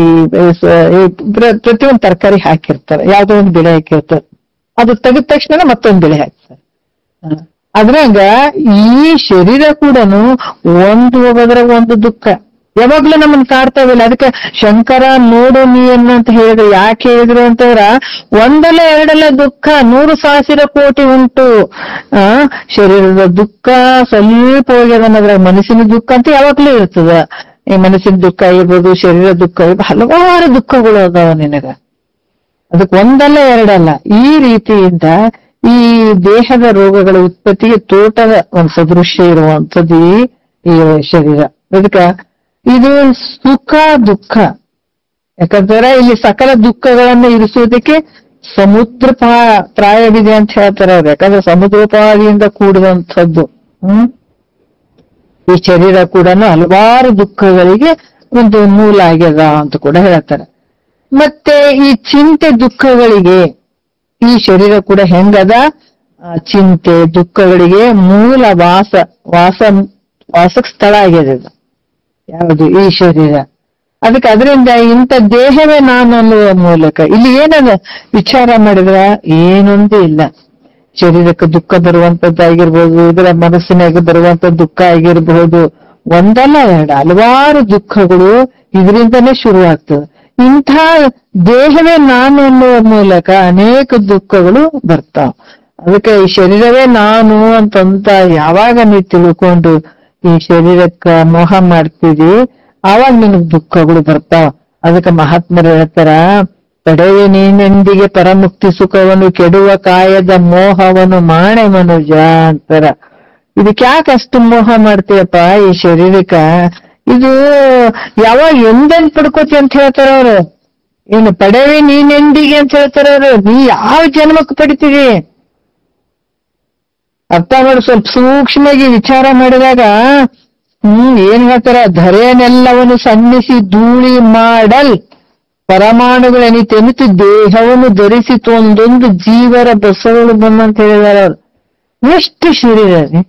ಪ್ರತಿಯೊಂದು ತರಕಾರಿ ಹಾಕಿರ್ತಾರೆ, ಯಾವ್ದೋ ಒಂದು ಬೆಳೆ ಹಾಕಿರ್ತಾರೆ, ಅದು ತೆಗೆದ ತಕ್ಷಣ ಮತ್ತೊಂದು ಬೆಳೆ ಹಾಕ್ತಾರೆ. ಅದ್ರಾಗ ಈ ಶರೀರ ಕೂಡ ಒಂದು ಹೋಗೋದ್ರಾಗ ಒಂದು ದುಃಖ ಯಾವಾಗ್ಲೂ ನಮ್ಮನ್ನ ಕಾಡ್ತಾವಿಲ್ಲ. ಅದಕ್ಕೆ ಶಂಕರ ನೋಡು ನೀಯನ್ನ ಅಂತ ಹೇಳಿದ್ರು. ಯಾಕೆ ಹೇಳಿದ್ರು ಅಂತಂದ್ರ, ಒಂದಲ್ಲ ಎರಡಲ್ಲ ದುಃಖ 100,000 ಕೋಟಿ ಉಂಟು. ಶರೀರದ ದುಃಖ ಸ್ವಲ್ಪ ಹೋಗ್ಯದನ್ನೋದ್ರಾಗ ಮನಸ್ಸಿನ ದುಃಖ ಅಂತ ಯಾವಾಗ್ಲೂ ಇರ್ತದ. ಈ ಮನಸ್ಸಿನ ದುಃಖ ಇರ್ಬೋದು, ಶರೀರ ದುಃಖ ಇರ್ಬೋದು, ಹಲವಾರು ದುಃಖಗಳು ಅದಾವ ನಿನಗ. ಅದಕ್ಕೆ ಒಂದಲ್ಲ ಎರಡಲ್ಲ. ಈ ರೀತಿಯಿಂದ ಈ ದೇಹದ ರೋಗಗಳ ಉತ್ಪತ್ತಿಗೆ ತೋಟದ ಒಂದು ಸದೃಶ್ಯ ಇರುವಂಥದ್ದು ಈ ಶರೀರ. ಅದಕ್ಕ ಇದು ಸುಖ ದುಃಖ. ಯಾಕಂದ್ರೆ ಇಲ್ಲಿ ಸಕಲ ದುಃಖಗಳನ್ನ ಇರಿಸುವುದಕ್ಕೆ ಸಮುದ್ರ ಪ್ರಾಯವಿದೆ ಅಂತ ಹೇಳ್ತಾರೆ ಅವ್ರು. ಯಾಕಂದ್ರೆ ಸಮುದ್ರೋಪಾದಿಯಿಂದ ಕೂಡಿದಂಥದ್ದು ಈ ಶರೀರ ಕೂಡ ಹಲವಾರು ದುಃಖಗಳಿಗೆ ಒಂದು ಮೂಲ ಆಗ್ಯದ ಅಂತ ಕೂಡ ಹೇಳ್ತಾರೆ. ಮತ್ತೆ ಈ ಚಿಂತೆ ದುಃಖಗಳಿಗೆ ಈ ಶರೀರ ಕೂಡ ಹೆಂಗದ, ಚಿಂತೆ ದುಃಖಗಳಿಗೆ ಮೂಲ ವಾಸಕ್ ಸ್ಥಳ ಆಗ್ಯದ ಯಾವುದು ಈ ಶರೀರ. ಅದಕ್ಕೆ ಅದರಿಂದ ಇಂಥ ದೇಹವೇ ನಾನು ಅನ್ನುವ ಮೂಲಕ ಇಲ್ಲಿ ಏನದ ವಿಚಾರ ಮಾಡಿದ್ರ ಏನೊಂದು ಇಲ್ಲ. ಶರೀರಕ್ಕೆ ದುಃಖ ಬರುವಂತದ್ದಾಗಿರ್ಬೋದು, ಇದರ ಮನಸ್ಸಿನಾಗ ಬರುವಂತ ದುಃಖ ಆಗಿರ್ಬಹುದು, ಒಂದಲ್ಲ ಎರಡು ಹಲವಾರು ದುಃಖಗಳು ಇದರಿಂದನೇ ಶುರುವಾಗ್ತದೆ. ಇಂಥ ದೇಹವೇ ನಾನು ಅನ್ನುವ ಮೂಲಕ ಅನೇಕ ದುಃಖಗಳು ಬರ್ತಾವ. ಅದಕ್ಕೆ ಈ ಶರೀರವೇ ನಾನು ಅಂತಂತ ಯಾವಾಗ ನೀ ತಿಳ್ಕೊಂಡು ಈ ಶರೀರಕ್ಕ ಮೋಹ ಮಾಡ್ತೀವಿ, ಆವಾಗ ನಿನಗ್ ದುಃಖಗಳು ಬರ್ತಾವ. ಅದಕ್ಕೆ ಮಹಾತ್ಮರು ಹೇಳ್ತಾರ, ಪಡೆವೆ ನೀನೆಂದಿಗೆ ಪರಮುಕ್ತಿ ಸುಖವನ್ನು ಕೆಡುವ ಕಾಯದ ಮೋಹವನ್ನು ಮಾಣೆ ಮನುಜ ಅಂತಾರ. ಇದಕ್ಕೆ ಯಾಕೆ ಅಷ್ಟು ಮೋಹ ಮಾಡ್ತೀಯಪ್ಪ ಈ ಶರೀರಕ್ಕ? ಇದು ಯಾವಾಗ ಎಂದೆಂದ್ ಪಡ್ಕೋತಿ ಅಂತ ಹೇಳ್ತಾರ ಅವ್ರು. ಏನು ಪಡೆವಿ ನೀನೆಂದಿಗೆ ಅಂತ ಹೇಳ್ತಾರ ಅವ್ರು. ನೀ ಯಾವ ಜನ್ಮಕ್ಕೆ ಪಡಿತೀವಿ ಅರ್ಥ ಮಾಡಿ ಸ್ವಲ್ಪ ಸೂಕ್ಷ್ಮವಾಗಿ ವಿಚಾರ ಮಾಡಿದಾಗ ಏನ್ ಹೇಳ್ತಾರ, ಧರೆಯನ್ನೆಲ್ಲವನ್ನು ಸನ್ನಿಸಿ ಧೂಳಿ ಮಾಡಲ್ ಪರಮಾಣುಗಳೆನಿತೆನಿತು ದೇಹವನ್ನು ಧರಿಸಿತು ಒಂದೊಂದು ಜೀವರ ಬಸವಳು ಬಂದಂತ ಹೇಳಿದಾರ ಅವ್ರು. ಎಷ್ಟು ಶರೀರ ರೀ,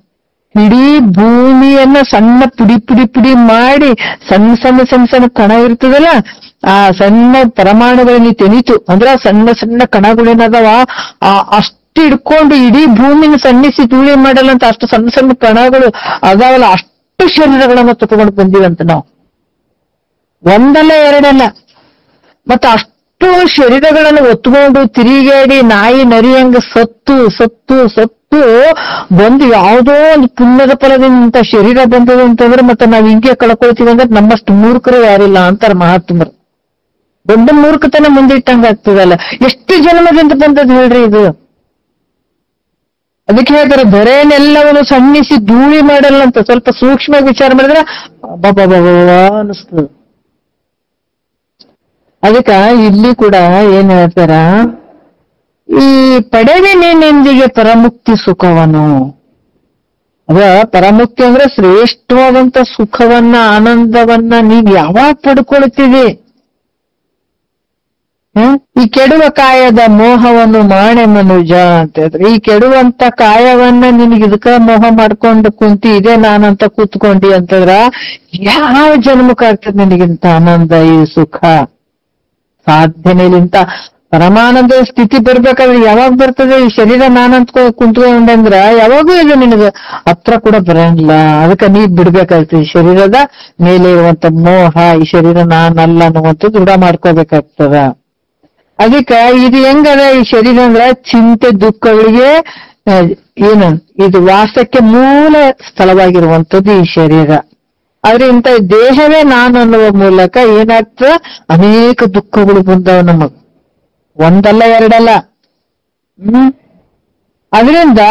ಇಡೀ ಭೂಮಿಯನ್ನ ಸಣ್ಣ ಪುಡಿ ಪುಡಿ ಪುಡಿ ಮಾಡಿ ಸಣ್ಣ ಸಣ್ಣ ಸಣ್ಣ ಸಣ್ಣ ಕಣ ಇರ್ತದಲ್ಲ, ಆ ಸಣ್ಣ ಪರಮಾಣುಗಳನ್ನಿತೆನಿತು ಅಂದ್ರ ಸಣ್ಣ ಸಣ್ಣ ಕಣಗಳೇನದಾವ ಅಷ್ಟು ಹಿಡ್ಕೊಂಡು ಇಡೀ ಭೂಮಿನ ಸನ್ನಿಸಿ ಧೂಳಿ ಮಾಡಲ್ಲ ಅಂತ ಅಷ್ಟು ಸಣ್ಣ ಸಣ್ಣ ಕಣಗಳು ಅದಾವಲ್ಲ, ಅಷ್ಟು ಶರೀರಗಳನ್ನ ತಗೊಂಡು ಬಂದಿವಂತ ನಾವು, ಒಂದಲ್ಲ ಎರಡಲ್ಲ. ಮತ್ತ ಅಷ್ಟು ಶರೀರಗಳನ್ನು ಒತ್ಕೊಂಡು ತಿರುಗಾಡಿ ನಾಯಿ ನರಿಯಂಗ ಸತ್ತು ಸತ್ತು ಸತ್ತು ಬಂದು ಯಾವುದೋ ಒಂದು ಪುಣ್ಯದ ಫಲದಿಂದ ಶರೀರ ಬಂದದ ಅಂತಂದ್ರೆ ಮತ್ತೆ ನಾವ್ ಹಿಂಗೆ ಕಳ್ಕೊಳ್ತೀವಿ ಅಂದ್ರೆ ನಮ್ಮಷ್ಟು ಮೂರ್ಖರು ಯಾರಿಲ್ಲ ಅಂತಾರ ಮಹಾತ್ಮರು. ದೊಡ್ಡ ಮೂರ್ಖತನ ಮುಂದಿಟ್ಟಂಗ ಆಗ್ತದಲ್ಲ. ಎಷ್ಟು ಜನ್ಮದಿಂದ ಬಂದದ್ ಹೇಳ್ರಿ ಇದು. ಅದಕ್ಕೆ ಹೇಳ್ತಾರೆ ಧರೆಯನ್ನೆಲ್ಲವನ್ನು ಸನ್ನಿಸಿ ಧೂಳಿ ಮಾಡಲ್ಲ ಅಂತ. ಸ್ವಲ್ಪ ಸೂಕ್ಷ್ಮ ವಿಚಾರ ಮಾಡಿದ್ರೆ ಬಾಬಾ ಅನಿಸ್ತದ. ಅದಕ್ಕ ಇಲ್ಲಿ ಕೂಡ ಏನ್ ಹೇಳ್ತಾರ, ಈ ಪಡೆವಿ ನೀನೆಂದಿಗೆ ಪರಮುಕ್ತಿ ಸುಖವನು. ಅದ ಪರಮುಕ್ತಿ ಅಂದ್ರೆ ಶ್ರೇಷ್ಠವಾದಂತ ಸುಖವನ್ನ ಆನಂದವನ್ನ ನೀವ್ ಯಾವಾಗ ಪಡ್ಕೊಳ್ತೀವಿ? ಈ ಕೆಡುವ ಕಾಯದ ಮೋಹವನ್ನು ಮಾಣೆ ಮನುಜ ಅಂತ ಹೇಳಿದ್ರೆ, ಈ ಕೆಡುವಂತ ಕಾಯವನ್ನ ನಿನ್ಗೆ ಇದಕ್ಕ ಮೋಹ ಮಾಡ್ಕೊಂಡು ಕುಂತಿ ಇದೇ ನಾನಂತ ಕೂತ್ಕೊಂಡಿ ಅಂತಂದ್ರ ಯಾವ ಜನ್ಮಕ್ಕೆ ಆಗ್ತದೆ ನಿನಗಿಂತ ಆನಂದ ಈ ಸುಖ? ಸಾಧ್ಯನೇ ಇಲ್ಲ. ಇಂತ ಪರಮಾನಂದ ಸ್ಥಿತಿ ಬರ್ಬೇಕಾದ್ರೆ ಯಾವಾಗ ಬರ್ತದೆ? ಈ ಶರೀರ ನಾನಂತ ಕುಂತ್ಕೊಂಡಂದ್ರ ಯಾವಾಗೂ ಇದು ನಿನಗ ಹತ್ರ ಕೂಡ ಬರಂಗಿಲ್ಲ. ಅದಕ್ಕೆ ನೀ ಬಿಡ್ಬೇಕಾಗ್ತದೆ. ಈ ಶರೀರದ ಮೇಲೆ ಇರುವಂತ ಮೋಹ, ಈ ಶರೀರ ನಾನಲ್ಲ ಅನ್ನುವಂಥದ್ದು ದೃಢ ಮಾಡ್ಕೋಬೇಕಾಗ್ತದ. ಅದಕ್ಕ ಇದು ಹೆಂಗದ ಈ ಶರೀರ ಅಂದ್ರ ಚಿಂತೆ ದುಃಖಗಳಿಗೆ ಏನು ಇದು ವಾಸಕ್ಕೆ ಮೂಲ ಸ್ಥಳವಾಗಿರುವಂಥದ್ದು ಈ ಶರೀರ. ಆದ್ರೆ ಇಂಥ ದೇಹವೇ ನಾನು ಅನ್ನುವ ಮೂಲಕ ಏನಾಗ್ತದ, ಅನೇಕ ದುಃಖಗಳು ಬಂದವ ನಮಗ್, ಒಂದಲ್ಲ ಎರಡಲ್ಲ. ಅದರಿಂದ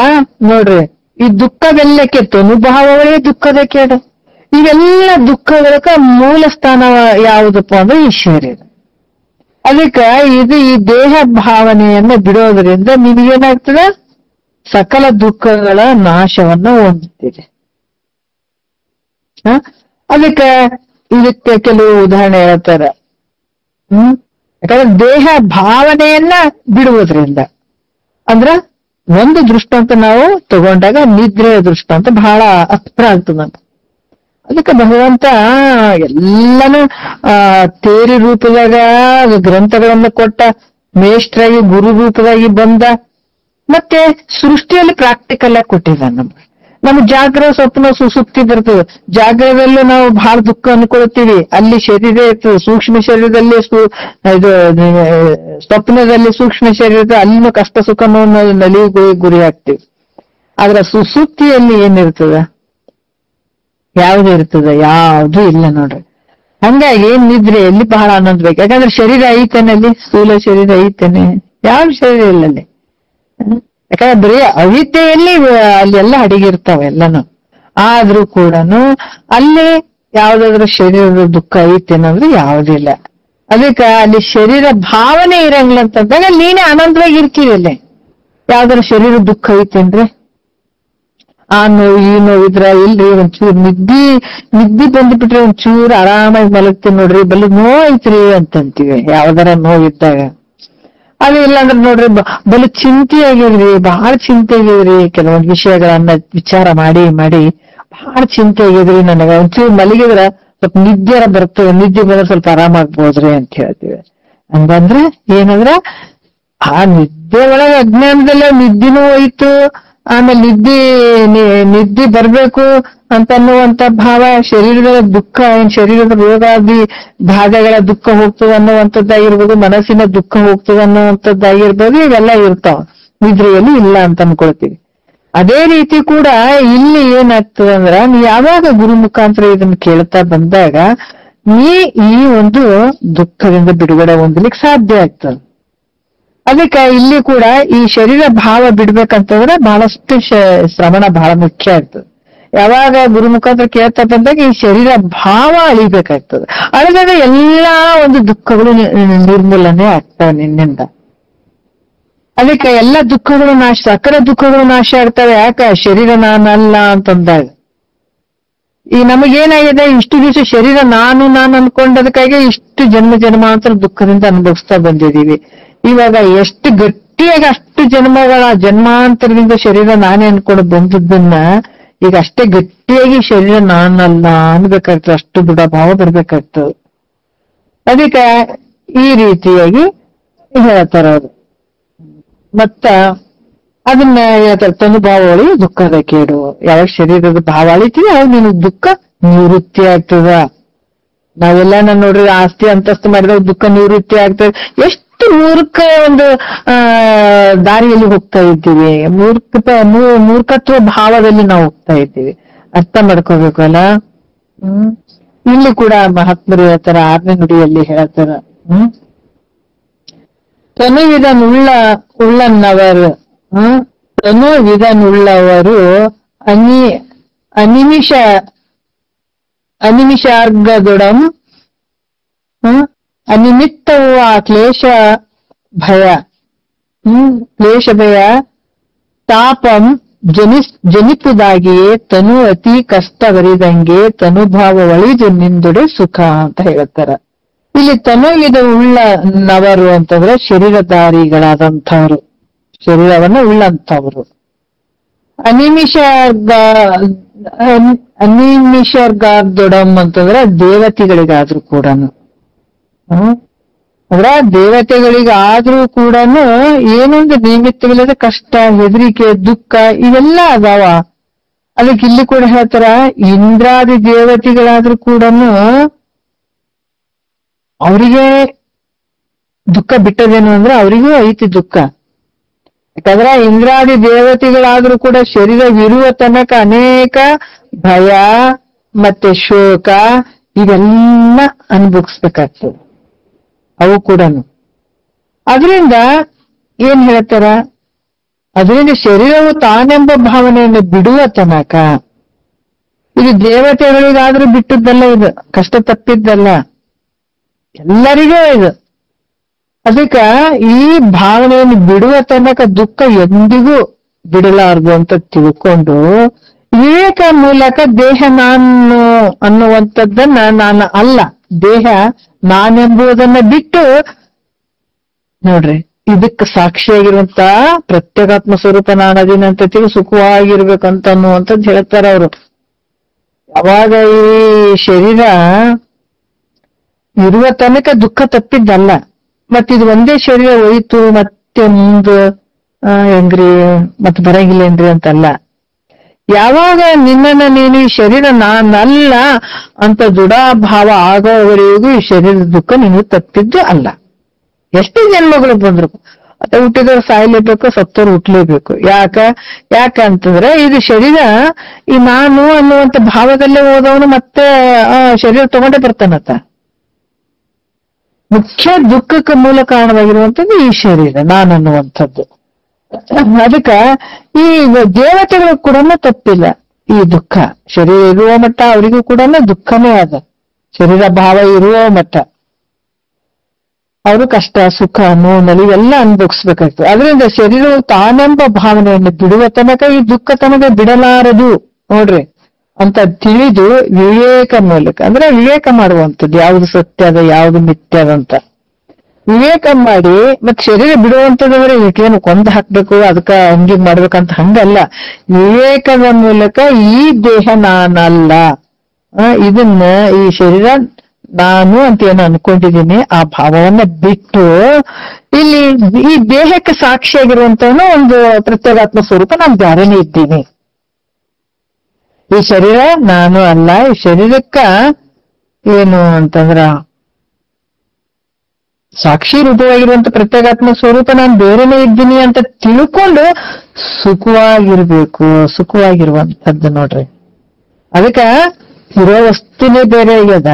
ನೋಡ್ರಿ, ಈ ದುಃಖವೆಲ್ಲ ಕೆಟ್ಟು ಅನುಭವಗಳೇ ದುಃಖದ ಕೇಡು. ಇವೆಲ್ಲ ದುಃಖಗಳಕ್ಕ ಮೂಲ ಸ್ಥಾನ ಯಾವುದಪ್ಪ ಅಂದ್ರೆ ಈ ಶರೀರ. ಅದಕ್ಕ ಇದು ಈ ದೇಹ ಭಾವನೆಯನ್ನ ಬಿಡೋದ್ರಿಂದ ನಿನಗೇನಾಗ್ತದ, ಸಕಲ ದುಃಖಗಳ ನಾಶವನ್ನ ಹೊಂದುತ್ತಿದೆ. ಅದಕ್ಕ ಇದಕ್ಕೆ ಕೆಲವು ಉದಾಹರಣೆ ಹೇಳ್ತಾರ. ಯಾಕಂದ್ರೆ ದೇಹ ಭಾವನೆಯನ್ನ ಬಿಡುವುದ್ರಿಂದ ಅಂದ್ರ ಒಂದು ದೃಷ್ಟಾಂತ ನಾವು ತಗೊಂಡಾಗ ನಿದ್ರೆಯ ದೃಷ್ಟಾಂತ ಬಹಳ ಹತ್ರ ಆಗ್ತದ. ಅದಕ್ಕೆ ಭಗವಂತ ಎಲ್ಲಾನು ತೇರಿ ರೂಪದಾಗ ಗ್ರಂಥಗಳನ್ನ ಕೊಟ್ಟ, ಮೇಷ್ಟ್ರಾಗಿ ಗುರು ರೂಪದಾಗಿ ಬಂದ, ಮತ್ತೆ ಸೃಷ್ಟಿಯಲ್ಲಿ ಪ್ರಾಕ್ಟಿಕಲ್ ಆಗಿ ಕೊಟ್ಟಿದ್ದಾನೆ ನಮ್ಗೆ. ನಮ್ಗೆ ಜಾಗ್ರ ಸ್ವಪ್ನ ಸುಸುಪ್ತಿ ಬರ್ತದೆ. ಜಾಗ್ರದಲ್ಲೂ ನಾವು ಬಹಳ ದುಃಖ ಅನ್ಕೊಳ್ತೀವಿ, ಅಲ್ಲಿ ಶರೀರ ಇರ್ತದೆ. ಸೂಕ್ಷ್ಮ ಶರೀರದಲ್ಲಿ ಇದು ಸ್ವಪ್ನದಲ್ಲಿ ಸೂಕ್ಷ್ಮ ಶರೀರದ ಅಲ್ಲಿನೂ ಕಷ್ಟ ಸುಖ ನಲಿಗೆ ಗುರಿ ಆಗ್ತೀವಿ. ಆದ್ರೆ ಸುಸುಪ್ತಿಯಲ್ಲಿ ಏನಿರ್ತದ? ಯಾವ್ದು ಇರ್ತದ? ಯಾವ್ದು ಇಲ್ಲ ನೋಡ್ರಿ. ಹಂಗಾಗಿ ನಿದ್ರೆಯಲ್ಲಿ ಬಹಳ ಆನಂದ ಬೇಕು. ಯಾಕಂದ್ರೆ ಶರೀರ ಐತನಲ್ಲಿ, ಸ್ಥೂಲ ಶರೀರ ಐತೇನೆ, ಯಾವ ಶರೀರ ಇಲ್ಲಲ್ಲಿ. ಯಾಕಂದ್ರೆ ಬರೀ ಅವಿದ್ಯೆಯಲ್ಲಿ ಅಲ್ಲೆಲ್ಲ ಅಡಗಿರ್ತಾವ ಎಲ್ಲಾನು. ಆದ್ರೂ ಕೂಡ ಅಲ್ಲಿ ಯಾವ್ದಾದ್ರು ಶರೀರದ ದುಃಖ ಐತೇನಂದ್ರೆ ಯಾವುದಿಲ್ಲ. ಅದಕ್ಕ ಅಲ್ಲಿ ಶರೀರ ಭಾವನೆ ಇರಂಗಿಲ್ಲ ಅಂತಂದಾಗ ನೀನೇ ಆನಂದವಾಗಿ ಇರ್ತೀವಿ. ಅಲ್ಲಿ ಯಾವ್ದಾದ್ರು ಶರೀರ ದುಃಖ ಐತೇನ್ರಿ? ಆ ನೋವು ಈ ನೋವು ಇದ್ರ ಇಲ್ರಿ, ಒಂಚೂರು ನಿದ್ದಿ ಬಂದ್ಬಿಟ್ರೆ ಒಂಚೂರು ಆರಾಮಾಗಿ ಮಲಗ್ತೀನಿ ನೋಡ್ರಿ, ಬಲ್ಲ ನೋವು ಐತ್ರಿ ಅಂತಂತೀವಿ ಯಾವ್ದಾರ ನೋವಿದ್ದಾಗ. ಅದು ಇಲ್ಲಾಂದ್ರೆ ನೋಡ್ರಿ ಬಲು ಚಿಂತೆ ಆಗಿದ್ರಿ, ಬಹಳ ಚಿಂತೆ ಆಗಿದ್ರಿ, ಕೆಲವೊಂದು ವಿಷಯಗಳನ್ನ ವಿಚಾರ ಮಾಡಿ ಮಾಡಿ ಬಹಳ ಚಿಂತೆ ಆಗಿದ್ರಿ, ನನಗ ಒಂಚೂರು ಮಲಗಿದ್ರ ಸ್ವಲ್ಪ ನಿದ್ದೆರ ಬರ್ತದೆ, ನಿದ್ದೆ ಬಂದ್ರೆ ಸ್ವಲ್ಪ ಆರಾಮಾಗ್ಬೋದ್ರಿ ಅಂತ ಹೇಳ್ತೀವಿ. ಹಂಗಂದ್ರೆ ಏನಂದ್ರ ಆ ನಿದ್ದೆ ಒಳಗೆ ಅಜ್ಞಾನದಲ್ಲ ನಿದ್ದಿನೂ ಹೋಯ್ತು, ಆಮೇಲೆ ನಿದ್ದೆ ಬರ್ಬೇಕು ಅಂತ ಅನ್ನುವಂತ ಭಾವ, ಶರೀರದ ದುಃಖ, ಶರೀರದ ರೋಗಾದಿ ಭಾಗಗಳ ದುಃಖ ಹೋಗ್ತದೆ ಅನ್ನುವಂಥದ್ದಾಗಿರ್ಬೋದು, ಮನಸ್ಸಿನ ದುಃಖ ಹೋಗ್ತದೆ ಅನ್ನುವಂಥದ್ದಾಗಿರ್ಬೋದು, ಇವೆಲ್ಲ ಇರ್ತಾವ. ನಿದ್ರೆಯಲ್ಲಿ ಇಲ್ಲ ಅಂತ ಅನ್ಕೊಳ್ತೀವಿ. ಅದೇ ರೀತಿ ಕೂಡ ಇಲ್ಲಿ ಏನಾಗ್ತದೆ ಅಂದ್ರ, ನೀ ಯಾವಾಗ ಗುರು ಮುಖಾಂತರ ಇದನ್ನ ಕೇಳ್ತಾ ಬಂದಾಗ ನೀ ಈ ಒಂದು ದುಃಖದಿಂದ ಬಿಡುಗಡೆ ಹೊಂದಲಿಕ್ಕೆ ಸಾಧ್ಯ ಆಗ್ತದೆ. ಅದಕ್ಕೆ ಇಲ್ಲಿ ಕೂಡ ಈ ಶರೀರ ಭಾವ ಬಿಡ್ಬೇಕಂತಂದ್ರೆ ಬಹಳಷ್ಟು ಶ್ರವಣ ಬಹಳ ಮುಖ್ಯ ಆಗ್ತದೆ. ಯಾವಾಗ ಗುರು ಮುಖಾಂತರ ಕೇಳ್ತಾ ಬಂದಾಗ ಈ ಶರೀರ ಭಾವ ಅಳಿಬೇಕಾಗ್ತದೆ. ಅಳಿದಾಗ ಎಲ್ಲಾ ಒಂದು ದುಃಖಗಳು ನಿರ್ಮೂಲನೆ ಆಗ್ತವೆ ನಿನ್ನಿಂದ. ಅದಕ್ಕೆ ಎಲ್ಲ ದುಃಖಗಳು ನಾಶ, ಸಕಲ ದುಃಖಗಳು ನಾಶ ಆಗ್ತವೆ. ಯಾಕ? ಶರೀರ ನಾನಲ್ಲ ಅಂತಂದಾಗ. ಈ ನಮಗೇನಾಗಿದೆ, ಇಷ್ಟು ದಿವಸ ಶರೀರ ನಾನು ಅನ್ಕೊಂಡದಕ್ಕಾಗಿ ಇಷ್ಟು ಜನ್ಮಾಂತರ ದುಃಖದಿಂದ ಅನುಭವಿಸ್ತಾ ಬಂದಿದೀವಿ. ಇವಾಗ ಎಷ್ಟು ಗಟ್ಟಿಯಾಗಿ ಅಷ್ಟು ಜನ್ಮಾಂತರದಿಂದ ಶರೀರ ನಾನೇ ಅನ್ಕೊಂಡು ಬಂದದ್ದನ್ನ ಈಗ ಅಷ್ಟೇ ಗಟ್ಟಿಯಾಗಿ ಶರೀರ ನಾನಲ್ಲ ಅನ್ಬೇಕಾಗ್ತದೆ. ಅಷ್ಟು ದೃಢ ಭಾವ ಬರ್ಬೇಕಾಗ್ತದೆ. ಅದಕ್ಕೆ ಈ ರೀತಿಯಾಗಿ ಹೇಳ್ತಾರ ಅವರು. ಮತ್ತ ಅದನ್ನ ಹೇಳ್ತಾರೆ, ತನುಭಾವಳಿ ದುಃಖದ ಕೇಡು. ಯಾವಾಗ ಶರೀರದ ಭಾವ ಅಳಿತೀವಿ ಅವಾಗ ನಿನಗ್ ದುಃಖ ನಿವೃತ್ತಿ ಆಗ್ತದ. ನಾವೆಲ್ಲ ನೋಡ್ರಿ ಆಸ್ತಿ ಅಂತಸ್ತು ಮಾಡಿದಾಗ ದುಃಖ ನಿವೃತ್ತಿ ಆಗ್ತದೆ. ಎಷ್ಟು ಮೂರ್ಖ ಒಂದು ದಾರಿಯಲ್ಲಿ ಹೋಗ್ತಾ ಇದ್ದೀವಿ, ಮೂರ್ಖತ್ವ ಭಾವದಲ್ಲಿ ನಾವು ಹೋಗ್ತಾ ಇದ್ದೀವಿ. ಅರ್ಥ ಮಾಡ್ಕೋಬೇಕು ಅಲ್ಲ. ಇಲ್ಲಿ ಕೂಡ ಮಹಾತ್ಮರು ಹೇಳ್ತಾರ, 6ನೇ ನುಡಿಯಲ್ಲಿ ಹೇಳ್ತಾರ, ತನುವಿದನುಳ್ಳವರು ತನುವಿದನುಳ್ಳವರು ಅನಿಮಿಷಾರ್ಗದೊಡಂ ಅನಿಮಿತ್ತವು ಆ ಕ್ಲೇಶ ಭಯ ತಾಪಂ ಜನಿಪುದಾಗಿಯೇ ತನು ಅತಿ ಕಷ್ಟವರಿದಂಗೆ ತನುಭಾವ ಒಳಿದು ನಿಂದುಡೆ ಸುಖ ಅಂತ ಹೇಳ್ತಾರ. ಇಲ್ಲಿ ತನುವಿದ ಉಳ್ಳನವರು ಅಂತಂದ್ರೆ ಶರೀರಧಾರಿಗಳಾದಂಥವ್ರು, ಶರೀರವನ್ನು ಉಳ್ಳಂಥವ್ರು. ಅನಿಮಿಷರ್ಗಾರ್ದೊಡಂ ಅಂತಂದ್ರೆ ದೇವತೆಗಳಿಗಾದ್ರೂ ಕೂಡ, ಅಂದ್ರೆ ದೇವತೆಗಳಿಗಾದ್ರೂ ಕೂಡ ಏನೊಂದು ನಿಮಿತ್ತವಿಲ್ಲದ ಕಷ್ಟ, ಹೆದರಿಕೆ, ದುಃಖ ಇವೆಲ್ಲ ಅದಾವ. ಅದಕ್ಕೆ ಇಲ್ಲಿ ಕೂಡ ಹೇಳ್ತಾರ, ಇಂದ್ರಾದಿ ದೇವತೆಗಳಾದ್ರೂ ಕೂಡ ಅವರಿಗೆ ದುಃಖ ಬಿಟ್ಟದೇನು ಅಂದ್ರೆ ಅವರಿಗೂ ಐತಿ ದುಃಖ. ಯಾಕಂದ್ರೆ ಇಂದ್ರಾದಿ ದೇವತೆಗಳಾದ್ರೂ ಕೂಡ ಶರೀರವಿರುವ ತನಕ ಅನೇಕ ಭಯ ಮತ್ತೆ ಶೋಕ ಇವೆಲ್ಲ ಅನುಭವಿಸ್ಬೇಕಾಗ್ತದೆ ಅವು ಕೂಡ. ಅದರಿಂದ ಏನ್ ಹೇಳ್ತಾರ, ಅದರಿಂದ ಶರೀರವು ತಾನೆಂಬ ಭಾವನೆಯನ್ನು ಬಿಡುವ ತನಕ, ಇದು ದೇವತೆಗಳಿಗಾದ್ರೂ ಬಿಟ್ಟದ್ದಲ್ಲ, ಇದು ಕಷ್ಟ ತಪ್ಪಿದ್ದಲ್ಲ, ಎಲ್ಲರಿಗೂ ಇದು. ಅದಕ್ಕ ಈ ಭಾವನೆಯನ್ನು ಬಿಡುವ ತನಕ ದುಃಖ ಎಂದಿಗೂ ಬಿಡಲಾರದು ಅಂತ ತಿಳ್ಕೊಂಡು ವಿವೇಕ ಮೂಲಕ ದೇಹ ನಾನು ಅನ್ನುವಂಥದ್ದನ್ನ ನಾನು ಅಲ್ಲ, ದೇಹ ನಾನೆಂಬುದನ್ನ ಬಿಟ್ಟು ನೋಡ್ರಿ ಇದಕ್ಕೆ ಸಾಕ್ಷಿಯಾಗಿರುವಂತ ಪ್ರತ್ಯೇಕಾತ್ಮ ಸ್ವರೂಪ ನಾನದೀನ ಅಂತ ತಿಳಿ ಸುಖವಾಗಿರ್ಬೇಕಂತ ಅನ್ನುವಂಥದ್ದು ಹೇಳ್ತಾರ ಅವರು. ಯಾವಾಗ ಈ ಶರೀರ ಇರುವ ತನಕ ದುಃಖ ತಪ್ಪಿದ್ದಲ್ಲ, ಮತ್ತಿದು ಒಂದೇ ಶರೀರ ಹೋಯ್ತು ಮತ್ತೆ ಮುಂದೆ ಹೆಂಗ್ರಿ ಮತ್ ಬರಂಗಿಲ್ಲೇನ್ರಿ ಅಂತಲ್ಲ. ಯಾವಾಗ ನಿನ್ನನ್ನ ನೀನು ಈ ಶರೀರ ನಾನಲ್ಲ ಅಂತ ದೃಢಭಾವ ಆಗೋವರೆಗೂ ಈ ಶರೀರದ ದುಃಖ ನೀನು ತಪ್ಪಿದ್ದು ಅಲ್ಲ. ಎಷ್ಟೇ ಜನ್ಮಗಳು ಬಂದ್ರು ಮತ್ತೆ ಹುಟ್ಟಿದವ್ರು ಸಾಯ್ಲೇಬೇಕು, ಸತ್ತವ್ರು ಹುಟ್ಲೇಬೇಕು. ಯಾಕಂತಂದ್ರೆ ಇದು ಶರೀರ ಈ ನಾನು ಅನ್ನುವಂತ ಭಾವದಲ್ಲೇ ಹೋದವನು ಮತ್ತೆ ಶರೀರ ತಗೊಂಡೇ ಬರ್ತಾನತ್ತ. ಮುಖ್ಯ ದುಃಖಕ್ಕೆ ಮೂಲ ಕಾರಣವಾಗಿರುವಂಥದ್ದು ಈ ಶರೀರ ನಾನನ್ನುವಂಥದ್ದು. ಅದಕ್ಕ ಈ ದೇವತೆಗಳು ಕೂಡ ತಪ್ಪಿಲ್ಲ ಈ ದುಃಖ. ಶರೀರ ಇರುವ ಮಟ್ಟ ಅವರಿಗೂ ಕೂಡ ದುಃಖನೇ ಅದ. ಶರೀರ ಭಾವ ಇರುವ ಮಟ್ಟ ಅವರು ಕಷ್ಟ, ಸುಖ, ನೋವು ಇವೆಲ್ಲ ಅನುಭವಿಸ್ಬೇಕಾಗ್ತದೆ. ಅದರಿಂದ ಶರೀರವು ತಾನೆಂಬ ಭಾವನೆಯನ್ನು ಬಿಡುವ ತನಕ ಈ ದುಃಖ ತನಕ ಬಿಡಲಾರದು ನೋಡ್ರಿ ಅಂತ ತಿಳಿದು ವಿವೇಕ ಮೂಲಕ, ಅಂದ್ರೆ ವಿವೇಕ ಮಾಡುವಂಥದ್ದು, ಯಾವುದು ಸತ್ಯ ಅದ ಯಾವುದು ಮಿಥ್ಯ ಅದಂತ ವಿವೇಕ ಮಾಡಿ ಮತ್ ಶರೀರ ಬಿಡುವಂಥದ್ದಂದ್ರೆ ಇದಕ್ಕೇನು ಕೊಂದು ಹಾಕ್ಬೇಕು ಅದಕ್ಕ ಹಂಗಿಗ್ ಮಾಡ್ಬೇಕಂತ ಹಂಗಲ್ಲ. ವಿವೇಕದ ಮೂಲಕ ಈ ದೇಹ ನಾನಲ್ಲ, ಇದನ್ನ ಈ ಶರೀರ ನಾನು ಅಂತ ಏನು ಅನ್ಕೊಂಡಿದ್ದೀನಿ ಆ ಭಾವವನ್ನ ಬಿಟ್ಟು ಇಲ್ಲಿ ಈ ದೇಹಕ್ಕೆ ಸಾಕ್ಷಿಯಾಗಿರುವಂತವನು ಒಂದು ಪ್ರತ್ಯೇಕಾತ್ಮ ಸ್ವರೂಪ ನಾನು ಬ್ಯಾರೇನೆ ಇದ್ದೀನಿ. ಈ ಶರೀರ ನಾನು ಅಲ್ಲ, ಈ ಶರೀರಕ್ಕ ಏನು ಅಂತಂದ್ರ ಸಾಕ್ಷಿ ರೂಪವಾಗಿರುವಂತ ಪ್ರತ್ಯೇಕಾತ್ಮ ಸ್ವರೂಪ ನಾನು ಬೇರೆನೇ ಇದ್ದೀನಿ ಅಂತ ತಿಳ್ಕೊಂಡು ಸುಖವಾಗಿರುವಂತದ್ದು ನೋಡ್ರಿ. ಅದಕ್ಕ ಇರೋ ವಸ್ತುನೇ ಬೇರೆ ಆಗ್ಯದ,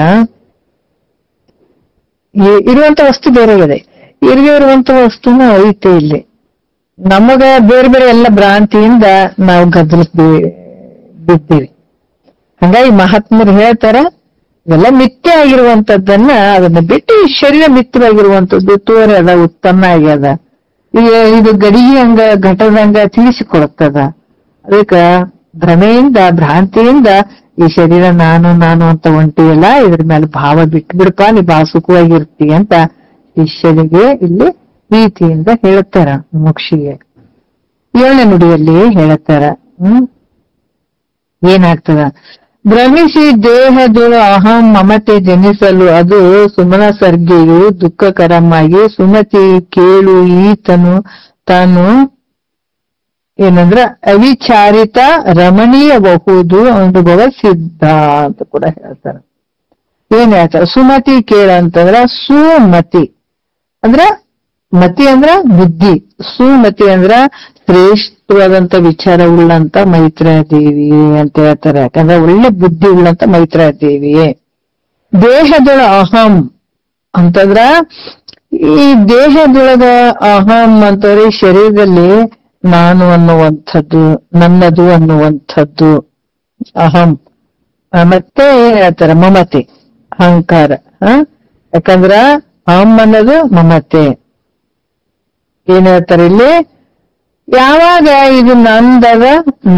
ಇರುವಂತ ವಸ್ತು ಬೇರೆ ಆಗಿದೆ, ಇರುವಂತ ವಸ್ತುನ ಐತೆ ಇಲ್ಲಿ. ನಮಗ ಬೇರೆ ಬೇರೆ ಎಲ್ಲ ಭ್ರಾಂತಿಯಿಂದ ನಾವು ಗದ್ದಲಕ್ಕೆ ಬಿದ್ದೀವಿ. ಹಂಗಾಗಿ ಮಹಾತ್ಮರು ಹೇಳ್ತಾರ ಇವೆಲ್ಲ ಮಿಥ್ಯ ಆಗಿರುವಂತದ್ದನ್ನ ಅದನ್ನ ಬಿಟ್ಟು ಈ ಶರೀರ ಮಿಥ್ಯವಾಗಿರುವಂತದ್ದು ತೋರೆ ಅದ ಉತ್ಪನ್ನ ಆಗ್ಯದ, ಇದು ಗಡಿಗೆ ಹಂಗ ಘಟದಂಗ ತಿಳಿಸಿಕೊಡ್ತದ. ಅದಕ್ಕ ಭ್ರಮೆಯಿಂದ ಭ್ರಾಂತಿಯಿಂದ ಈ ಶರೀರ ನಾನು ನಾನು ಅಂತ ಹೊಂಟಿಯಲ್ಲ, ಇದ್ರ ಮೇಲೆ ಭಾವ ಬಿಟ್ಟು ಬಿಡಪ್ಪ, ನೀ ಬಹಳ ಸುಖವಾಗಿರ್ತಿ ಅಂತ ಶಿಷ್ಯನಿಗೆ ಇಲ್ಲಿ ಪ್ರೀತಿಯಿಂದ ಹೇಳುತ್ತಾರ. ಮೋಕ್ಷಿಗೆ 7ನೇ ನುಡಿಯಲ್ಲಿ ಹೇಳುತ್ತಾರ. ಏನಾಗ್ತದ? ಭ್ರಮಿಸಿ ದೇಹದೊಳು ಅಹಂ ಮಮತೆ ಜನಿಸಲು ಅದು ಸುಮನ ಸರ್ಗೆಯು ದುಃಖಕರಮಾಗಿ ಸುಮತಿ ಕೇಳು ಈತನು ತಾನು ಏನಂದ್ರ ಅವಿಚಾರಿತ ರಮಣೀಯಬಹುದು ಅನುಭವ ಸಿದ್ಧ ಅಂತ ಕೂಡ ಹೇಳ್ತಾರ. ಏನ್ ಹೇಳ್ತಾರ? ಸುಮತಿ ಕೇಳ ಅಂತಂದ್ರ ಸುಮತಿ ಅಂದ್ರ ಮತಿ ಅಂದ್ರ ಬುದ್ಧಿ, ಸುಮತಿ ಅಂದ್ರ ಶ್ರೇಷ್ಠವಾದಂತ ವಿಚಾರ ಉಳ್ಳಂತ ಮೈತ್ರಾದೇವಿ ಅಂತ ಹೇಳ್ತಾರೆ. ಯಾಕಂದ್ರೆ ಒಳ್ಳೆ ಬುದ್ಧಿ ಉಳ್ಳಂತ ಮೈತ್ರಾದೇವಿ. ದೇಹದೊಳ ಅಹಂ ಅಂತಂದ್ರ ಈ ದೇಹದೊಳಗ ಅಹಂ ಅಂತಂದ್ರೆ ಶರೀರದಲ್ಲಿ ನಾನು ಅನ್ನುವಂಥದ್ದು, ನನ್ನದು ಅನ್ನುವಂಥದ್ದು ಅಹಂ. ಮತ್ತೆ ಹೇಳ್ತಾರೆ ಮಮತೆ, ಅಹಂಕಾರ. ಯಾಕಂದ್ರ ಅಹಂ ಅನ್ನೋದು ಮಮತೆ. ಏನ್ ಹೇಳ್ತಾರೆ ಇಲ್ಲಿ? ಯಾವಾಗ ಇದು ನಂದದ,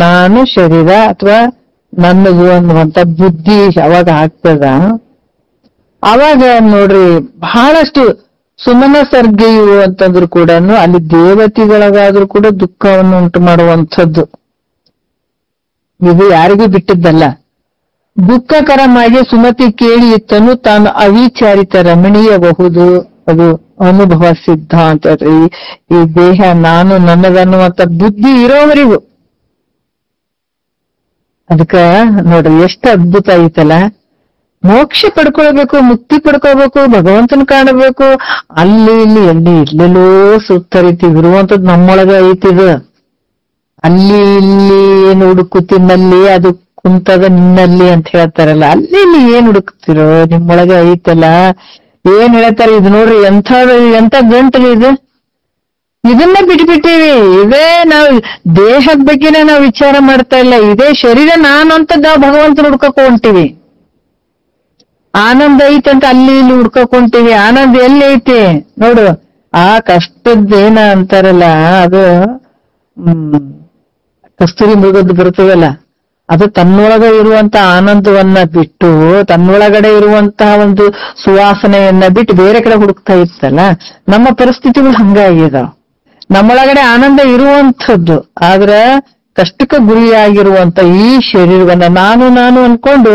ನಾನು ಶರೀರ ಅಥವಾ ನನ್ನದು ಅನ್ನುವಂತ ಬುದ್ಧಿ ಯಾವಾಗ ಆಗ್ತದ, ಅವಾಗ ನೋಡ್ರಿ ಬಹಳಷ್ಟು ಸುಮನ ಸರ್ಗೆಯು ಅಂತಂದ್ರು ಕೂಡ ಅಲ್ಲಿ ದೇವತೆಗಳಿಗಾದ್ರೂ ಕೂಡ ದುಃಖವನ್ನು ಉಂಟು ಮಾಡುವಂಥದ್ದು. ಇದು ಯಾರಿಗೂ ಬಿಟ್ಟಿದ್ದಲ್ಲ. ದುಃಖಕರವಾಗಿ ಸುಮತಿ ಕೇಳಿ ಇತ್ತನು ತಾನು ಅವಿಚಾರಿತ ರಮಣೀಯಬಹುದು ಅದು ಅನುಭವ ಸಿದ್ಧ ಅಂತ ಹೇಳ್ರಿ. ಈ ದೇಹ ನಾನು ನನ್ನದನ್ನುವಂತ ಬುದ್ಧಿ ಇರೋವರೆಗೂ ಅದಕ್ಕ ನೋಡ್ರಿ ಎಷ್ಟು ಅದ್ಭುತ ಐತಲ್ಲ. ಮೋಕ್ಷ ಪಡ್ಕೊಳ್ಬೇಕು, ಮುಕ್ತಿ ಪಡ್ಕೋಬೇಕು, ಭಗವಂತನ ಕಾಣಬೇಕು, ಅಲ್ಲಿ ಇಲ್ಲಿ ಎಲ್ಲಿ ಇಲ್ಲೆಲ್ಲೋ ಸುತ್ತರಿತೀವಿ ಇರುವಂತದ್ದು ನಮ್ಮೊಳಗ ಐತಿದ. ಅಲ್ಲಿ ಇಲ್ಲಿ ಏನ್ ಹುಡುಕುತ್ತಿನಲ್ಲಿ ಅದು ಕುಂತದ ನಿನ್ನಲ್ಲಿ ಅಂತ ಹೇಳ್ತಾರಲ್ಲ, ಅಲ್ಲಿ ಇಲ್ಲಿ ಏನ್ ಹುಡುಕ್ತಿರೋ ನಿಮ್ಮೊಳಗ ಐತಲ್ಲ. ಏನ್ ಹೇಳ್ತಾರೆ ಇದು ನೋಡ್ರಿ, ಎಂತ ಗಂಟಲು ಇದು. ಇದನ್ನ ಬಿಟ್ಬಿಟ್ಟಿವಿ. ಇದೇ ನಾವು ದೇಹದ ಬಗ್ಗೆನೇ ನಾವು ವಿಚಾರ ಮಾಡ್ತಾ ಇಲ್ಲ. ಇದೇ ಶರೀರ ನಾನು ಅಂತ ನಾವು ಭಗವಂತನ ಹುಡ್ಕಕ್ ಹೊಂಟಿವಿ. ಆನಂದ ಐತೆ ಅಂತ ಅಲ್ಲಿ ಇಲ್ಲಿ ಹುಡ್ಕಕ್ ಹೊಂಟಿವಿ. ಆನಂದ ಎಲ್ಲಿ ಐತಿ ನೋಡು. ಆ ಕಷ್ಟದ್ದೇನ ಅಂತಾರಲ್ಲ, ಅದು ಕಸ್ತೂರಿ ಮೃಗದ್ದು ಬರ್ತದಲ್ಲ, ಅದು ತನ್ನೊಳಗ ಇರುವಂತ ಆನಂದವನ್ನ ಬಿಟ್ಟು ತನ್ನೊಳಗಡೆ ಇರುವಂತಹ ಒಂದು ಸುವಾಸನೆಯನ್ನ ಬಿಟ್ಟು ಬೇರೆ ಕಡೆ ಹುಡುಕ್ತಾ ಇತ್ತಲ್ಲ. ನಮ್ಮ ಪರಿಸ್ಥಿತಿಗಳು ಹಂಗಾಗಿದಾವ. ನಮ್ಮೊಳಗಡೆ ಆನಂದ ಇರುವಂಥದ್ದು ಆದ್ರ ಕಷ್ಟಕ್ಕೆ ಗುರಿಯಾಗಿರುವಂತ ಈ ಶರೀರವನ್ನ ನಾನು ನಾನು ಅನ್ಕೊಂಡು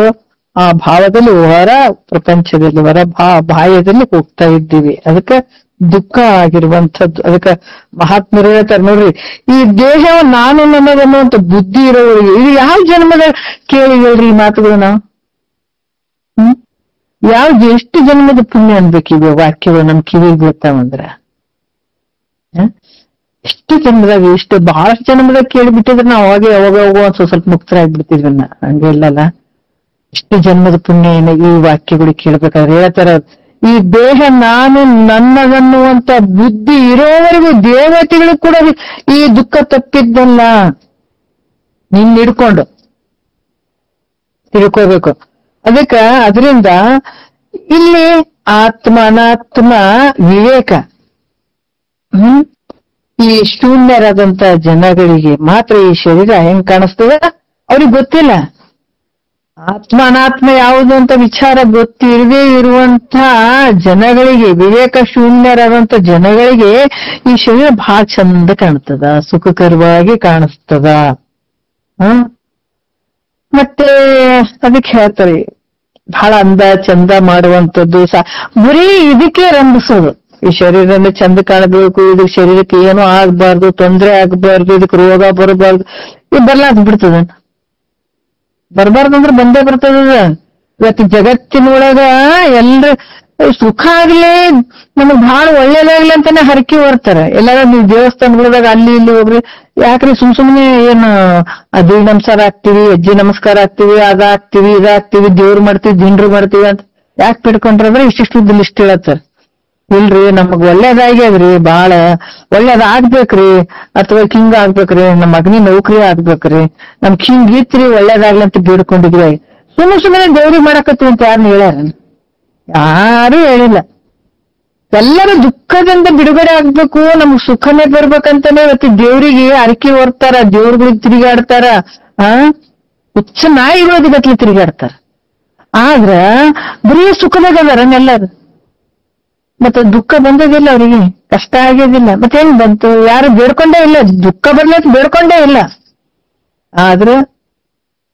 ಆ ಭಾವದಲ್ಲಿ ಹೊರ ಪ್ರಪಂಚದಲ್ಲಿ ಹೊರ ಬಾಹ್ಯದಲ್ಲಿ ಹೋಗ್ತಾ ಇದ್ದೀವಿ. ಅದಕ್ಕೆ ದುಃಖ ಆಗಿರುವಂಥದ್ದು. ಅದಕ್ಕೆ ಮಹಾತ್ಮರು ಹೇಳ್ತಾರೆ ನೋಡ್ರಿ, ಈ ದೇಹ ನಾನು ನನ್ನದನ್ನುವಂತ ಬುದ್ಧಿ ಇರೋವರಿಗೆ ಇದು ಯಾವ ಜನ್ಮದ ಕೇಳಿಗಳ್ರಿ ಈ ಮಾತುಗಳು ನಾವು. ಎಷ್ಟು ಜನ್ಮದ ಪುಣ್ಯ ಅನ್ಬೇಕಿವೆ ವಾಕ್ಯಗಳು ನಮ್ ಕಿವಿಗೆ ಗೊತ್ತಾವಂದ್ರ. ಎಷ್ಟು ಜನ್ಮದಾಗ ಎಷ್ಟು ಬಹಳಷ್ಟು ಜನ್ಮದಾಗ ಕೇಳಿಬಿಟ್ಟಿದ್ರೆ ನಾವು ಅವಾಗ ಒಂದ್ ಸ್ವಲ್ಪ ಮುಕ್ತರಾಗ್ಬಿಡ್ತಿದ್ವಿ. ಹಂಗೆ ಇಲ್ಲಲ್ಲ, ಎಷ್ಟು ಜನ್ಮದ ಪುಣ್ಯ ಏನ ಈ ವಾಕ್ಯಗಳು ಕೇಳ್ಬೇಕಾದ್ರೆ ಹೇಳ್ತಾರ. ಈ ದೇಹ ನಾನು ನನ್ನದನ್ನುವಂತ ಬುದ್ಧಿ ಇರೋವರೆಗೂ ದೇವತೆಗಳು ಕೂಡ ಈ ದುಃಖ ತಪ್ಪಿದ್ದಲ್ಲ. ನಿನ್ ಹಿಡ್ಕೊಂಡು ತಿಳ್ಕೋಬೇಕು. ಅದಕ್ಕ ಅದರಿಂದ ಇಲ್ಲಿ ಆತ್ಮ ಅನಾತ್ಮ ವಿವೇಕ ಈ ಶೂನ್ಯರಾದಂತ ಜನಗಳಿಗೆ ಮಾತ್ರ ಈ ಶರೀರ ಹೆಂಗ್ ಕಾಣಿಸ್ತದ ಅವ್ರಿಗೆ ಗೊತ್ತಿಲ್ಲ. ಆತ್ಮ ಅನಾತ್ಮ ಯಾವುದು ಅಂತ ವಿಚಾರ ಗೊತ್ತಿರದೇ ಇರುವಂತ ಜನಗಳಿಗೆ, ವಿವೇಕ ಶೂನ್ಯರಾದಂತ ಜನಗಳಿಗೆ ಈ ಶರೀರ ಬಹಳ ಚಂದ ಕಾಣ್ತದ, ಸುಖಕರವಾಗಿ ಕಾಣಿಸ್ತದ. ಮತ್ತೆ ಅದಕ್ಕೆ ಹೇಳ್ತಾರೆ ಬಹಳ ಅಂದ ಚಂದ ಮಾಡುವಂಥದ್ದು ಬರೀ ಇದಕ್ಕೆ ರಂಭಿಸೋದು. ಈ ಶರೀರನ ಚಂದ ಕಾಣಬೇಕು, ಇದು ಶರೀರಕ್ಕೆ ಏನೂ ಆಗ್ಬಾರ್ದು, ತೊಂದರೆ ಆಗ್ಬಾರ್ದು, ಇದಕ್ಕೆ ರೋಗ ಬರಬಾರ್ದು, ಇದು ಬರ್ಲಾಕ್ ಬಿಡ್ತದ. ಬರ್ಬಾರ್ದಂದ್ರೆ ಬಂದೇ ಬರ್ತದ. ಇವತ್ತು ಜಗತ್ತಿನೊಳಗ ಎಲ್ರ ಸುಖ ಆಗ್ಲಿ, ನಮಗ್ ಬಹಳ ಒಳ್ಳೇದಾಗ್ಲಿ ಅಂತಾನೆ ಹರಕೆ ಬರ್ತಾರೆ. ಎಲ್ಲಾರ ನೀವು ದೇವಸ್ಥಾನಗಳದಾಗ ಅಲ್ಲಿ ಇಲ್ಲಿ ಹೋಗ್ರಿ, ಯಾಕ್ರಿ ಸುಮ್ನೆ ಏನು ಅದೇ ನಮಸ್ಕಾರ ಆಗ್ತಿವಿ, ಅಜ್ಜಿ ನಮಸ್ಕಾರ ಆಗ್ತಿವಿ, ಅದಾಗ್ತಿವಿ ಇದಾಗ್ತಿವಿ, ದೇವ್ರು ಮಾಡ್ತೀವಿ ದಿಂಡ್ರು ಮಾಡ್ತೀವಿ ಅಂತ ಯಾಕೆ ಬಿಡ್ಕೊಂಡ್ರಂದ್ರೆ ಇಷ್ಟಿಷ್ಟು ಲಿಸ್ಟ್ ಹೇಳತ್ತಾರ. ಇಲ್ರಿ ನಮಗ್ ಒಳ್ಳೇದಾಗ್ಯದ್ರಿ, ಬಾಳ ಒಳ್ಳೇದಾಗ್ಬೇಕ್ರಿ, ಅಥವಾ ಹಿಂಗ ಆಗ್ಬೇಕ್ರಿ, ನಮ್ ಮಗನಿ ನೌಕರಿ ಆಗ್ಬೇಕ್ರಿ, ನಮ್ಗ್ ಹಿಂಗ್ ಇತ್ರಿ ಒಳ್ಳೇದಾಗ್ಲಿ ಅಂತ ಬೇಡ್ಕೊಂಡಿದ್ವಿ. ಸುಮ್ಮನೆ ದೇವ್ರಿಗೆ ಮಾಡಕತ್ತೀವಿ ಅಂತ ಯಾರನ್ನ ಹೇಳ್ಯಾರ? ಯಾರು ಹೇಳಿಲ್ಲ. ಎಲ್ಲರೂ ದುಃಖದಿಂದ ಬಿಡುಗಡೆ ಆಗ್ಬೇಕು, ನಮ್ಗ್ ಸುಖನೇ ಬರ್ಬೇಕಂತಾನೆ ಇವತ್ತು ದೇವ್ರಿಗೆ ಅರಿಕೆ ಹೊರ್ತಾರ, ದೇವ್ರಿಗೆ ತಿರುಗಾಡ್ತಾರ, ಹುಚ್ಚ ನಾಯಿಗಳದ ಗಟ್ಲೆ ತಿರುಗಾಡ್ತಾರ. ಆದ್ರ ಬರೀ ಸುಖದಾಗ ಅದಾರ ಎಲ್ಲಾರು. ಮತ್ತೆ ದುಃಖ ಬಂದದಿಲ್ಲ, ಅವ್ರಿಗೆ ಕಷ್ಟ ಆಗೋದಿಲ್ಲ. ಮತ್ತೆ ಹೆಂಗ್ ಬಂತು? ಯಾರು ಬೇಡ್ಕೊಂಡೇ ಇಲ್ಲ, ದುಃಖ ಬರ್ಲತ್ ಬೇಡ್ಕೊಂಡೇ ಇಲ್ಲ, ಆದ್ರ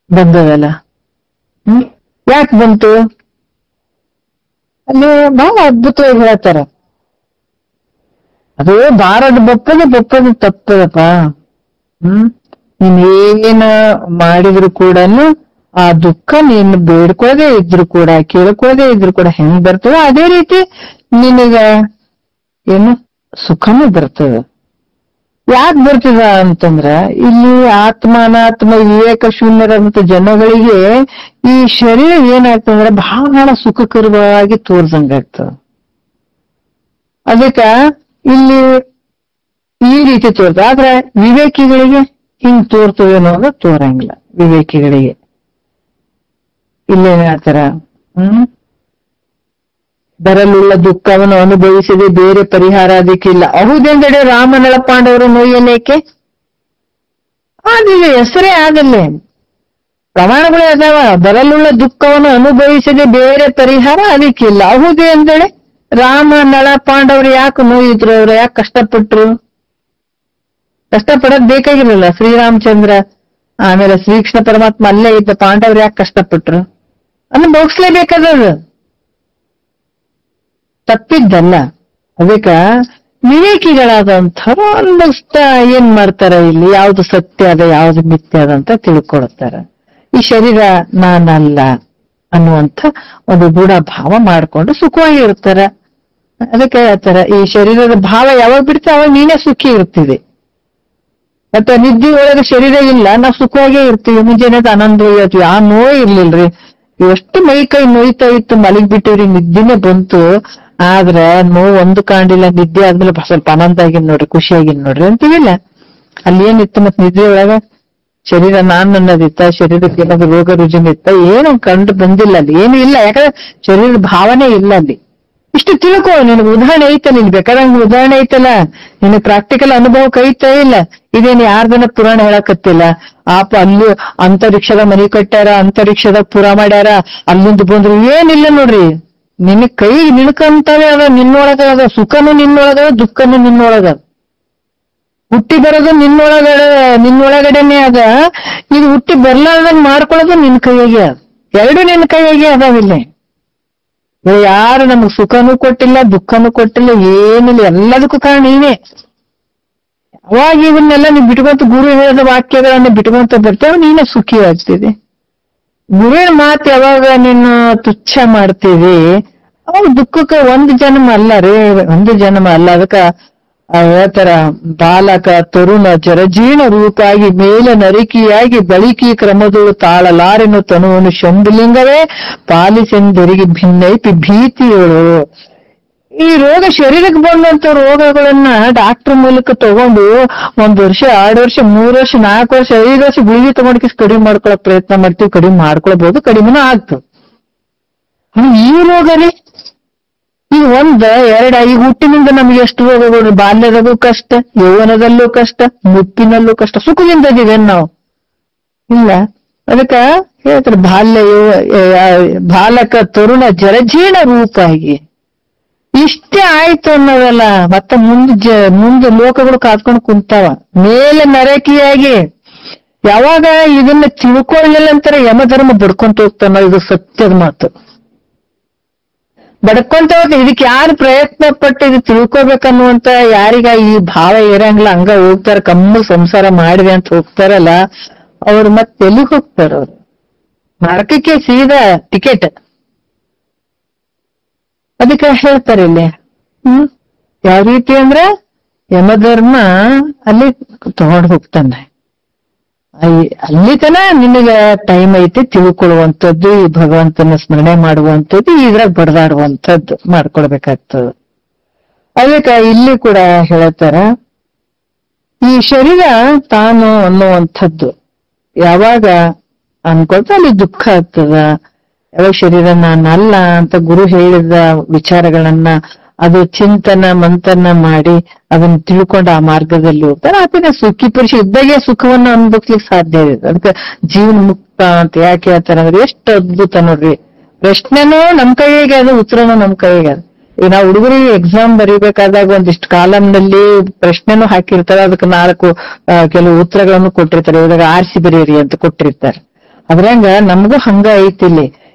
ಬಂದದಲ್ಲ. ಯಾಕೆ ಬಂತು? ಅಲ್ಲಿ ಬಹಳ ಅದ್ಭುತವಾಗಿ ಹೇಳ್ತಾರ, ಅದು ಬಾರದು ಬಪ್ಪದು ತಪ್ಪದಪ್ಪ. ನೀನ್ ಏನ ಮಾಡಿದ್ರು ಕೂಡ ಆ ದುಃಖ ನೀನು ಬೇಡ್ಕೊಳ್ಳದೆ ಇದ್ರು ಕೂಡ, ಕೇಳ್ಕೊಳ್ಳದೆ ಇದ್ರು ಕೂಡ ಹೆಂಗ್ ಬರ್ತದ, ಅದೇ ರೀತಿ ನಿನಗ ಏನು ಸುಖನೂ ಬರ್ತದ. ಯಾಕೆ ಬರ್ತದ ಅಂತಂದ್ರ, ಇಲ್ಲಿ ಆತ್ಮ ಅನಾತ್ಮ ವಿವೇಕ ಶೂನ್ಯರಂತ ಜನಗಳಿಗೆ ಈ ಶರೀರ ಏನಾಗ್ತದಂದ್ರ ಬಹಳ ಸುಖಕರವಾಗಿ ತೋರ್ಸಂಗಾಗ್ತದ. ಅದಕ್ಕ ಇಲ್ಲಿ ಈ ರೀತಿ ತೋರ್ತದ. ಆದ್ರೆ ವಿವೇಕಿಗಳಿಗೆ ಹಿಂಗ್ ತೋರ್ತದೆ ಅನ್ನೋದು ತೋರಂಗಿಲ್ಲ. ವಿವೇಕಿಗಳಿಗೆ ಇಲ್ಲೇನ್ ಹೇಳ್ತಾರ, ಬರಲುಳ್ಳ ದುಃಖವನ್ನು ಅನುಭವಿಸದೆ ಬೇರೆ ಪರಿಹಾರ ಅದಕ್ಕಿಲ್ಲ. ಅಹುದೆಂದಡೆ ರಾಮನಳ ಪಾಂಡವರು ನೋಯಲೇಕೆ? ಆದಿಲ್ಲ, ಹೆಸರೇ ಆಗಲ್ಲೇ, ಪ್ರಮಾಣಗಳೇ ಅದಾವ. ಬರಲುಳ್ಳ ದುಃಖವನ್ನು ಅನುಭವಿಸದೆ ಬೇರೆ ಪರಿಹಾರ ಅದಕ್ಕಿಲ್ಲ. ಅಹುದೇ ಎಂದಡೆ ರಾಮ ನಳ ಪಾಂಡವರು ಯಾಕೆ ನೋಯಿದ್ರು? ಅವ್ರು ಯಾಕೆ ಕಷ್ಟಪಟ್ರು? ಕಷ್ಟಪಡೋದ್ ಬೇಕಾಗಿರಲಿಲ್ಲ. ಶ್ರೀರಾಮಚಂದ್ರ ಆಮೇಲೆ ಶ್ರೀಕೃಷ್ಣ ಪರಮಾತ್ಮ ಅಲ್ಲೇ ಇದ್ದ, ಪಾಂಡವ್ರು ಯಾಕೆ ಕಷ್ಟಪಟ್ರು? ಅನುಭವಿಸ್ಲೇಬೇಕಾದದು, ತಪ್ಪಿದ್ದಲ್ಲ. ಅದಕ್ಕ ವಿವೇಕಿಗಳಾದಂಥವ್ರು ಒಂದಷ್ಟ ಏನ್ ಮಾಡ್ತಾರ, ಇಲ್ಲಿ ಯಾವ್ದು ಸತ್ಯ ಅದ ಯಾವ್ದು ಮಿಥ್ಯ ಅದ ಅಂತ ತಿಳ್ಕೊಳ್ತಾರ. ಈ ಶರೀರ ನಾನಲ್ಲ ಅನ್ನುವಂಥ ಒಂದು ಗೂಢ ಭಾವ ಮಾಡ್ಕೊಂಡು ಸುಖವಾಗಿ ಇರ್ತಾರ. ಅದಕ್ಕೆ ಹೇಳ್ತಾರ, ಈ ಶರೀರದ ಭಾವ ಯಾವಾಗ ಬಿಡ್ತೀವಿ ಅವಾಗ ನೀನೇ ಸುಖಿ ಇರ್ತೀವಿ. ಮತ್ತೆ ನಿದ್ದೆ ಒಳಗೆ ಶರೀರ ಇಲ್ಲ, ನಾವು ಸುಖವಾಗೇ ಇರ್ತೀವಿ. ಮುಂಜಾನೆ ಆನಂದ ಹೋಗ್ತೀವಿ, ಆ ನೋವು ಇರ್ಲಿಲ್ರಿ. ಎಷ್ಟು ಮೈ ಕೈ ನೋಯ್ತಾ ಇತ್ತು, ಮಲಗಿ ಬಿಟ್ಟಿವ್ರಿ, ನಿದ್ದೆನೆ ಬಂತು. ಆದ್ರ ನೋವು ಒಂದು ಕಾಣಿಲ್ಲ, ನಿದ್ದೆ ಆದ್ಮೇಲೆ ಸ್ವಲ್ಪ ಆನಂದ ಆಗಿನ್ ನೋಡ್ರಿ, ಖುಷಿಯಾಗಿನ್ ನೋಡ್ರಿ ಅಂತೀವಿಲ್ಲ. ಅಲ್ಲಿ ಏನಿತ್ತು ಮತ್ ನಿದ್ದೆ ಒಳಗ? ಶರೀರ ನಾನ್ ಅನ್ನೋದಿತ್ತ, ಶರೀರಕ್ಕೆ ಏನಾದ್ರು ರೋಗ ರುಜಿನ ಇತ್ತ? ಏನು ಕಂಡು ಬಂದಿಲ್ಲ ಅಲ್ಲಿ, ಏನು ಇಲ್ಲ. ಯಾಕಂದ್ರೆ ಶರೀರದ ಭಾವನೆ ಇಲ್ಲ ಅಲ್ಲಿ. ಇಷ್ಟು ತಿಳ್ಕೊ, ನಿನಗೆ ಉದಾಹರಣೆ ಐತಲ್ಲ, ನಿನ್ ಬೇಕಾದಂಗ ಉದಾಹರಣೆ ಐತಲ್ಲ, ನಿನಗೆ ಪ್ರಾಕ್ಟಿಕಲ್ ಅನುಭವಕ್ಕೆ ಐತಾ ಇಲ್ಲ. ಇದೇನು ಯಾರ್ದನ ಪುರಾಣ ಹೇಳಕತ್ತಿಲ್ಲ. ಅಲ್ಲಿ ಅಂತರಿಕ್ಷದ ಮನೆ ಕಟ್ಟ್ಯಾರ, ಅಂತರಿಕ್ಷದಾಗ ಪುರ ಮಾಡ್ಯಾರ, ಅಲ್ಲಿಂದ ಬಂದ್ರು ಏನಿಲ್ಲ ನೋಡ್ರಿ. ನಿನ್ನ ಕೈ ನಿಳ್ಕಂತಾವೆ ಅದ, ನಿನ್ನೊಳಗ ಅದ. ಸುಖನು ನಿನ್ನೊಳಗ, ದುಃಖನು ನಿನ್ನೊಳಗ. ಹುಟ್ಟಿ ಬರೋದು ನಿನ್ನೊಳಗಡೆನೆ ಅದ. ಇದು ಹುಟ್ಟಿ ಬರ್ಲಾರ್ದಂಗ್ ಮಾಡ್ಕೊಳ್ಳೋದು ನಿನ್ ಕೈಯಾಗೆ ಅದ. ಎರಡು ನಿನ್ನ ಕೈಯಾಗೆ ಅದಾವಿಲ್ಲ. ಯಾರು ನಮಗ್ ಸುಖನೂ ಕೊಟ್ಟಿಲ್ಲ, ದುಃಖನೂ ಕೊಟ್ಟಿಲ್ಲ, ಏನಿಲ್ಲ. ಎಲ್ಲದಕ್ಕೂ ಕಾರಣ ನೀನೇ. ಅವಾಗ ಇವನ್ನೆಲ್ಲ ನೀವು ಬಿಟ್ಕೊಂತ, ಗುರು ಹೇಳಿದ ವಾಕ್ಯಗಳನ್ನ ಬಿಟ್ಕೊಂತ ಬರ್ತೇವೆ, ನೀನೇ ಸುಖಿ ಆಗ್ತಿದೆ. ಗುರುವಿನ ಮಾತು ಯಾವಾಗ ನೀನು ತುಚ್ಛ ಮಾಡ್ತೀವಿ, ಅವಾಗ ದುಃಖಕ್ಕೆ ಒಂದು ಜನ್ಮ ಅಲ್ಲ ರೀ, ಒಂದು ಜನ್ಮ ಅಲ್ಲ. ಅದಕ್ಕ ಹೇಳ್ತಾರ, ಬಾಲಕ ತರುಣ ಜರಜೀರ್ಣ ರೂಪಾಗಿ ಮೇಲೆ ನರಿಕಿಯಾಗಿ ಬಳಿಕಿ ಕ್ರಮದಳು ತಾಳಲಾರೆನು ತನುವನು ಶಂಭುಲಿಂಗವೇ ಪಾಲಿಸೆಂದರಿಗೆ ಭಿನ್ನೈತಿ ಭೀತಿಯೋಳು. ಈ ರೋಗ ಶರೀರಕ್ಕೆ ಬಂದಂತ ರೋಗಗಳನ್ನ ಡಾಕ್ಟರ್ ಮೂಲಕ ತಗೊಂಡು 1 ವರ್ಷ 2 ವರ್ಷ 3 ವರ್ಷ 4 ವರ್ಷ 5 ವರ್ಷ ಗುಳಿಗೆ ತಗೊಂಡ್ಕಿಸ್ ಕಡಿಮೆ ಮಾಡ್ಕೊಳಕ್ ಪ್ರಯತ್ನ ಮಾಡ್ತೀವಿ. ಕಡಿಮೆ ಮಾಡ್ಕೊಳ್ಬಹುದು, ಕಡಿಮೆನೂ ಆಗ್ತದೆ. ಈ ರೋಗನೇ ಈಗ 1, 2 ಈಗ ಹುಟ್ಟಿನಿಂದ ನಮ್ಗೆ ಎಷ್ಟು ರೋಗಗಳು? ಬಾಲ್ಯದಾಗೂ ಕಷ್ಟ, ಯೌವನದಲ್ಲೂ ಕಷ್ಟ, ಮುಪ್ಪಿನಲ್ಲೂ ಕಷ್ಟ. ಸುಖದಿಂದ ಇದೀವೇನ್ ನಾವು? ಇಲ್ಲ. ಅದಕ್ಕ ಹೇಳ್ತಾರೆ, ಬಾಲಕ ತರುಣ ಜರಜೀರ್ಣ ರೂಪಾಗಿ ಇಷ್ಟೇ ಆಯ್ತು ಅನ್ನೋದಲ್ಲ. ಮತ್ತೆ ಮುಂದೆ ಲೋಕಗಳು ಕಾದ್ಕೊಂಡು ಕುಂತಾವ. ಮೇಲೆ ನರಕಿಯಾಗಿ ಯಾವಾಗ ಇದನ್ನ ತಿಳ್ಕೊಳ್ಳಿಲ್ಲ ಅಂತಾರೆ ಯಮಧರ್ಮ ಬಡ್ಕೊಂತ ಹೋಗ್ತಾನ. ಇದು ಸತ್ಯದ ಮಾತು. ಬಡ್ಕೊಂತ ಹೋಗ್ತ, ಇದಕ್ಕೆ ಯಾರು ಪ್ರಯತ್ನ ಪಟ್ಟು ಇದು ತಿಳ್ಕೊಬೇಕನ್ನುವಂತ ಯಾರಿಗ ಈ ಭಾವ ಇರಂಗಿಲ್ಲ, ಹಂಗ ಹೋಗ್ತಾರ. ಕಮ್ಮು ಸಂಸಾರ ಮಾಡಿದೆ ಅಂತ ಹೋಗ್ತಾರಲ್ಲ, ಅವ್ರು ಮತ್ತೆ ಎಲ್ಲಿಗೆ ಹೋಗ್ತಾರ? ಅವ್ರು ನರಕಕ್ಕೆ ಸೀದಾ ಟಿಕೆಟ್. ಅದಕ್ಕೆ ಹೇಳ್ತಾರೆ ಇಲ್ಲಿ, ಯಾವ ರೀತಿ ಅಂದ್ರೆ ಯಮಧರ್ಮ ಅಲ್ಲಿ ತಗೊಂಡು ಹೋಗ್ತಾನೆ. ಅಲ್ಲಿ ತನ ನಿನಗ ಟೈಮ್ ಐತಿ ತಿಳ್ಕೊಳ್ಳುವಂಥದ್ದು, ಈ ಭಗವಂತನ ಸ್ಮರಣೆ ಮಾಡುವಂಥದ್ದು, ಇದ್ರಾಗ ಬಡದಾಡುವಂಥದ್ದು ಮಾಡ್ಕೊಳ್ಬೇಕಾಗ್ತದ. ಅದಕ್ಕೆ ಇಲ್ಲಿ ಕೂಡ ಹೇಳ್ತಾರ, ಈ ಶರೀರ ತಾನು ಅನ್ನುವಂಥದ್ದು ಯಾವಾಗ ಅನ್ಕೊಳ್ತಾ ಅಲ್ಲಿ ದುಃಖ ಆಗ್ತದ. ಯಾವ ಶರೀರ ನಾನಲ್ಲ ಅಂತ ಗುರು ಹೇಳಿದ ವಿಚಾರಗಳನ್ನ ಅದು ಚಿಂತನ ಮಂಥನ ಮಾಡಿ ಅದನ್ನ ತಿಳ್ಕೊಂಡು ಆ ಮಾರ್ಗದಲ್ಲಿ ಹೋಗ್ತಾರೆ. ಆತನ ಸುಖಿ ಪುರುಷ ಇದ್ದಾಗೆ ಸುಖವನ್ನು ಅನ್ಭವಿಸ್ಲಿಕ್ಕೆ ಸಾಧ್ಯ ಇದೆ. ಅದಕ್ಕೆ ಜೀವನ ಮುಕ್ತ ಅಂತ ಯಾಕೆ ಹೇಳ್ತಾರೆ ಅಂದ್ರೆ ಎಷ್ಟು ಅದ್ಭುತ ನೋಡ್ರಿ. ಪ್ರಶ್ನೆನೂ ನಮ್ ಕೈಗೆ ಅದು, ಉತ್ತರನೂ ನಮ್ ಕೈಗೆ ಅದು. ಈಗ ನಾವು ಹುಡುಗರಿಗೆ ಎಕ್ಸಾಮ್ ಬರೀಬೇಕಾದಾಗ ಒಂದಿಷ್ಟು ಕಾಲಂನಲ್ಲಿ ಪ್ರಶ್ನೆನೂ ಹಾಕಿರ್ತಾರೆ, ಅದಕ್ಕೆ 4 ಕೆಲವು ಉತ್ತರಗಳನ್ನು ಕೊಟ್ಟಿರ್ತಾರೆ. ಇವಾಗ ಆರಿಸಿ ಬರೀರಿ ಅಂತ ಕೊಟ್ಟಿರ್ತಾರೆ. ಅದ್ರಂಗ ನಮಗೂ ಹಂಗ ಐತಿ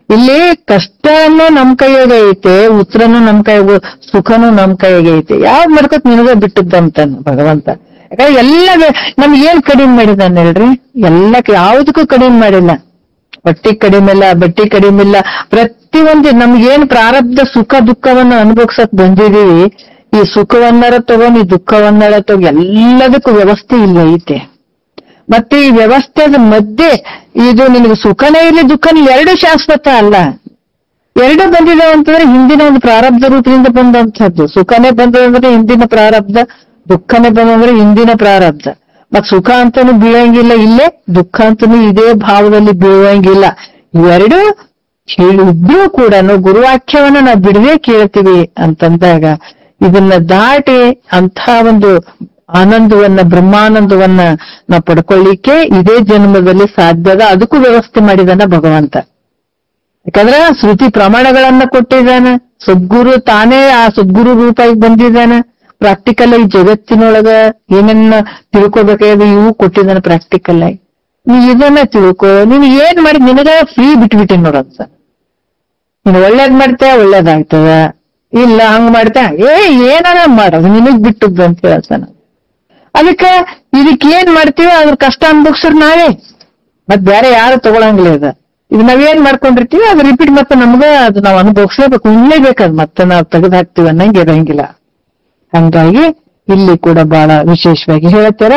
ಇಲ್ಲಿ ಕಷ್ಟನೂ ನಮ್ ಕೈಯಾಗ ಐತೆ, ಉತ್ತರನೂ ನಮ್ ಕೈಯಾಗ, ಸುಖನೂ ನಮ್ ಕೈಯಾಗ ಐತೆ. ಯಾವ್ದ್ ಮಾಡ್ಕೊತ್ ನಿನಗ ಬಿಟ್ಟದ್ದಂತಾನ ಭಗವಂತ. ಯಾಕಂದ್ರೆ ಎಲ್ಲ ನಮ್ಗೆ ಏನ್ ಕಡಿಮೆ ಮಾಡಿದಾನ ಹೇಳ್ರಿ? ಎಲ್ಲಕ್ಕೆ ಯಾವ್ದಕ್ಕೂ ಕಡಿಮೆ ಮಾಡಿಲ್ಲ. ಬಟ್ಟಿ ಕಡಿಮೆ ಇಲ್ಲ, ಬಟ್ಟಿ ಕಡಿಮೆ ಇಲ್ಲ. ಪ್ರತಿಯೊಂದು ನಮ್ಗೇನ್ ಪ್ರಾರಬ್ಧ ಸುಖ ದುಃಖವನ್ನ ಅನುಭವಿಸಕ್ ಬಂದಿದೀವಿ, ಈ ಸುಖವನ್ನಾರ ತಗೊಂಡ್ ಈ ದುಃಖವನ್ನಾರ ತಗೋ, ಎಲ್ಲದಕ್ಕೂ ವ್ಯವಸ್ಥೆ ಇಲ್ಲ ಐತೆ. ಮತ್ತೆ ಈ ವ್ಯವಸ್ಥೆದ ಮಧ್ಯೆ ಇದು ನಿನಗೆ ಸುಖನೇ ಇರಲಿ ದುಃಖನೇ ಎರಡು ಶಾಶ್ವತ ಅಲ್ಲ. ಎರಡು ಬಂದಿದಾವೆ ಅಂತಂದ್ರೆ ಹಿಂದಿನ ಒಂದು ಪ್ರಾರಬ್ಧ ರೂಪದಿಂದ ಬಂದಂಥದ್ದು. ಸುಖನೇ ಬಂದದಂದ್ರೆ ಹಿಂದಿನ ಪ್ರಾರಬ್ಧ, ದುಃಖನೇ ಬಂದಂದ್ರೆ ಹಿಂದಿನ ಪ್ರಾರಬ್ಧ. ಮತ್ ಸುಖ ಅಂತಾನು ಬೀಳಂಗಿಲ್ಲ ಇಲ್ಲೇ, ದುಃಖ ಅಂತಾನು ಇದೇ ಭಾವದಲ್ಲಿ ಬೀಳಂಗಿಲ್ಲ. ಇವೆರಡು ಇದ್ರೂ ಕೂಡ ಗುರುವಾಕ್ಯವನ್ನ ನಾವು ಬಿಡದೆ ಕೇಳ್ತೀವಿ ಅಂತಂದಾಗ ಇದನ್ನ ದಾಟಿ ಅಂಥ ಒಂದು ಆನಂದವನ್ನ, ಬ್ರಹ್ಮಾನಂದವನ್ನ ನಾವು ಪಡ್ಕೊಳ್ಳಿಕ್ಕೆ ಇದೇ ಜನ್ಮದಲ್ಲಿ ಸಾಧ್ಯದ. ಅದಕ್ಕೂ ವ್ಯವಸ್ಥೆ ಮಾಡಿದಾನ ಭಗವಂತ. ಯಾಕಂದ್ರ ಶ್ರುತಿ ಪ್ರಮಾಣಗಳನ್ನ ಕೊಟ್ಟಿದ್ದಾನ. ಸದ್ಗುರು ತಾನೇ ಆ ಸದ್ಗುರು ರೂಪಾಗಿ ಬಂದಿದ್ದಾನ. ಪ್ರಾಕ್ಟಿಕಲ್ ಆಗಿ ಜಗತ್ತಿನೊಳಗ ಏನನ್ನ ತಿಳ್ಕೊಬೇಕಾದ್ರೆ ಇವು ಕೊಟ್ಟಿದ್ದಾನ ಪ್ರಾಕ್ಟಿಕಲ್ ಆಗಿ. ನೀ ಇದನ್ನ ತಿಳ್ಕೊ, ನೀನ್ ಏನ್ ಮಾಡಿ ನಿನಗ ಫ್ರೀ ಬಿಟ್ಬಿಟ್ಟಿ ನೋಡಂತ. ನೀನ್ ಒಳ್ಳೇದ್ ಮಾಡ್ತೇವ ಒಳ್ಳೇದಾಗ್ತದ, ಇಲ್ಲ ಹಂಗ್ ಮಾಡ್ತೇ ಏನಾರ ಮಾಡೋದು ನಿನಗ್ ಬಿಟ್ಟದ್ದು ಅಂತ ಹೇಳ್ತಾನ. ಅದಕ್ಕೆ ಇದಕ್ಕೇನ್ ಮಾಡ್ತೀವಿ ಅದ್ರ ಕಷ್ಟ ಅನ್ಭೋಗ್ಸರ್ ನಾವೇ, ಮತ್ ಬೇರೆ ಯಾರು ತಗೊಳಂಗಿಲ್ಲ. ಇದು ನಾವೇನ್ ಮಾಡ್ಕೊಂಡಿರ್ತೀವಿ ಅದು ರಿಪೀಟ್ ಮತ್ತೆ ನಮ್ಗ ಅದು ನಾವು ಅನುಭವಿಸ್ಲೇಬೇಕು, ಉಣ್ಲೇಬೇಕದ್ ಮತ್ತೆ ನಾವು ತೆಗೆದು ಹಾಕ್ತಿವಿ ಅನ್ನಂಗೆ ಇರಂಗಿಲ್ಲ. ಹಂಗಾಗಿ ಇಲ್ಲಿ ಕೂಡ ಬಹಳ ವಿಶೇಷವಾಗಿ ಹೇಳ್ತಾರ.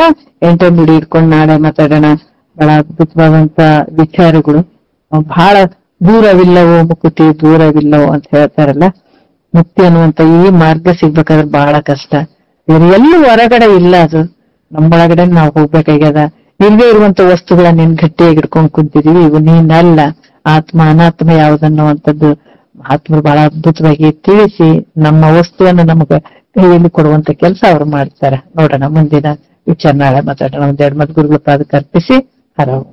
8ನೇ ನುಡಿ ಇಟ್ಕೊಂಡು ನಾಳೆ ಮಾತಾಡೋಣ. ಬಹಳ ಅದ್ಭುತವಾದಂತ ವಿಚಾರಗಳು. ಬಹಳ ದೂರವಿಲ್ಲವೋ ಮುಕುತಿ ದೂರವಿಲ್ಲವೋ ಅಂತ ಹೇಳ್ತಾರಲ್ಲ, ಮುಕ್ತಿ ಅನ್ನುವಂತ ಈ ಮಾರ್ಗ ಸಿಗ್ಬೇಕಾದ್ರೆ ಬಹಳ ಕಷ್ಟ. ಬೇರೆ ಎಲ್ಲೂ ಹೊರಗಡೆ ಇಲ್ಲ, ಅದು ನಮ್ಮೊಳಗಡೆ ನಾವು ಹೋಗ್ಬೇಕಾಗ್ಯದ. ಇಲ್ಲದೆ ಇರುವಂತ ವಸ್ತುಗಳನ್ನ ನೀನ್ ಗಟ್ಟಿಯಾಗಿ ಹಿಡ್ಕೊಂಡ್ ಕುಂತಿದೀವಿ, ಇವು ನೀನಲ್ಲ. ಆತ್ಮ ಅನಾತ್ಮ ಯಾವ್ದನ್ನುವಂಥದ್ದು ಮಹಾತ್ಮರು ಬಹಳ ಅದ್ಭುತವಾಗಿ ತಿಳಿಸಿ ನಮ್ಮ ವಸ್ತುವನ್ನ ನಮಗ ಕೈಯಲ್ಲಿ ಕೊಡುವಂತ ಕೆಲಸ ಅವ್ರು ಮಾಡ್ತಾರೆ. ನೋಡೋಣ ಮುಂದಿನ ವಿಚಾರ ನಾಳೆ ಮಾತಾಡೋಣ. 1-2 ಮಾತು ಗುರುಗಳ ಪಾದಕ್ಕೆ ಅರ್ಪಿಸಿ ಹರವು.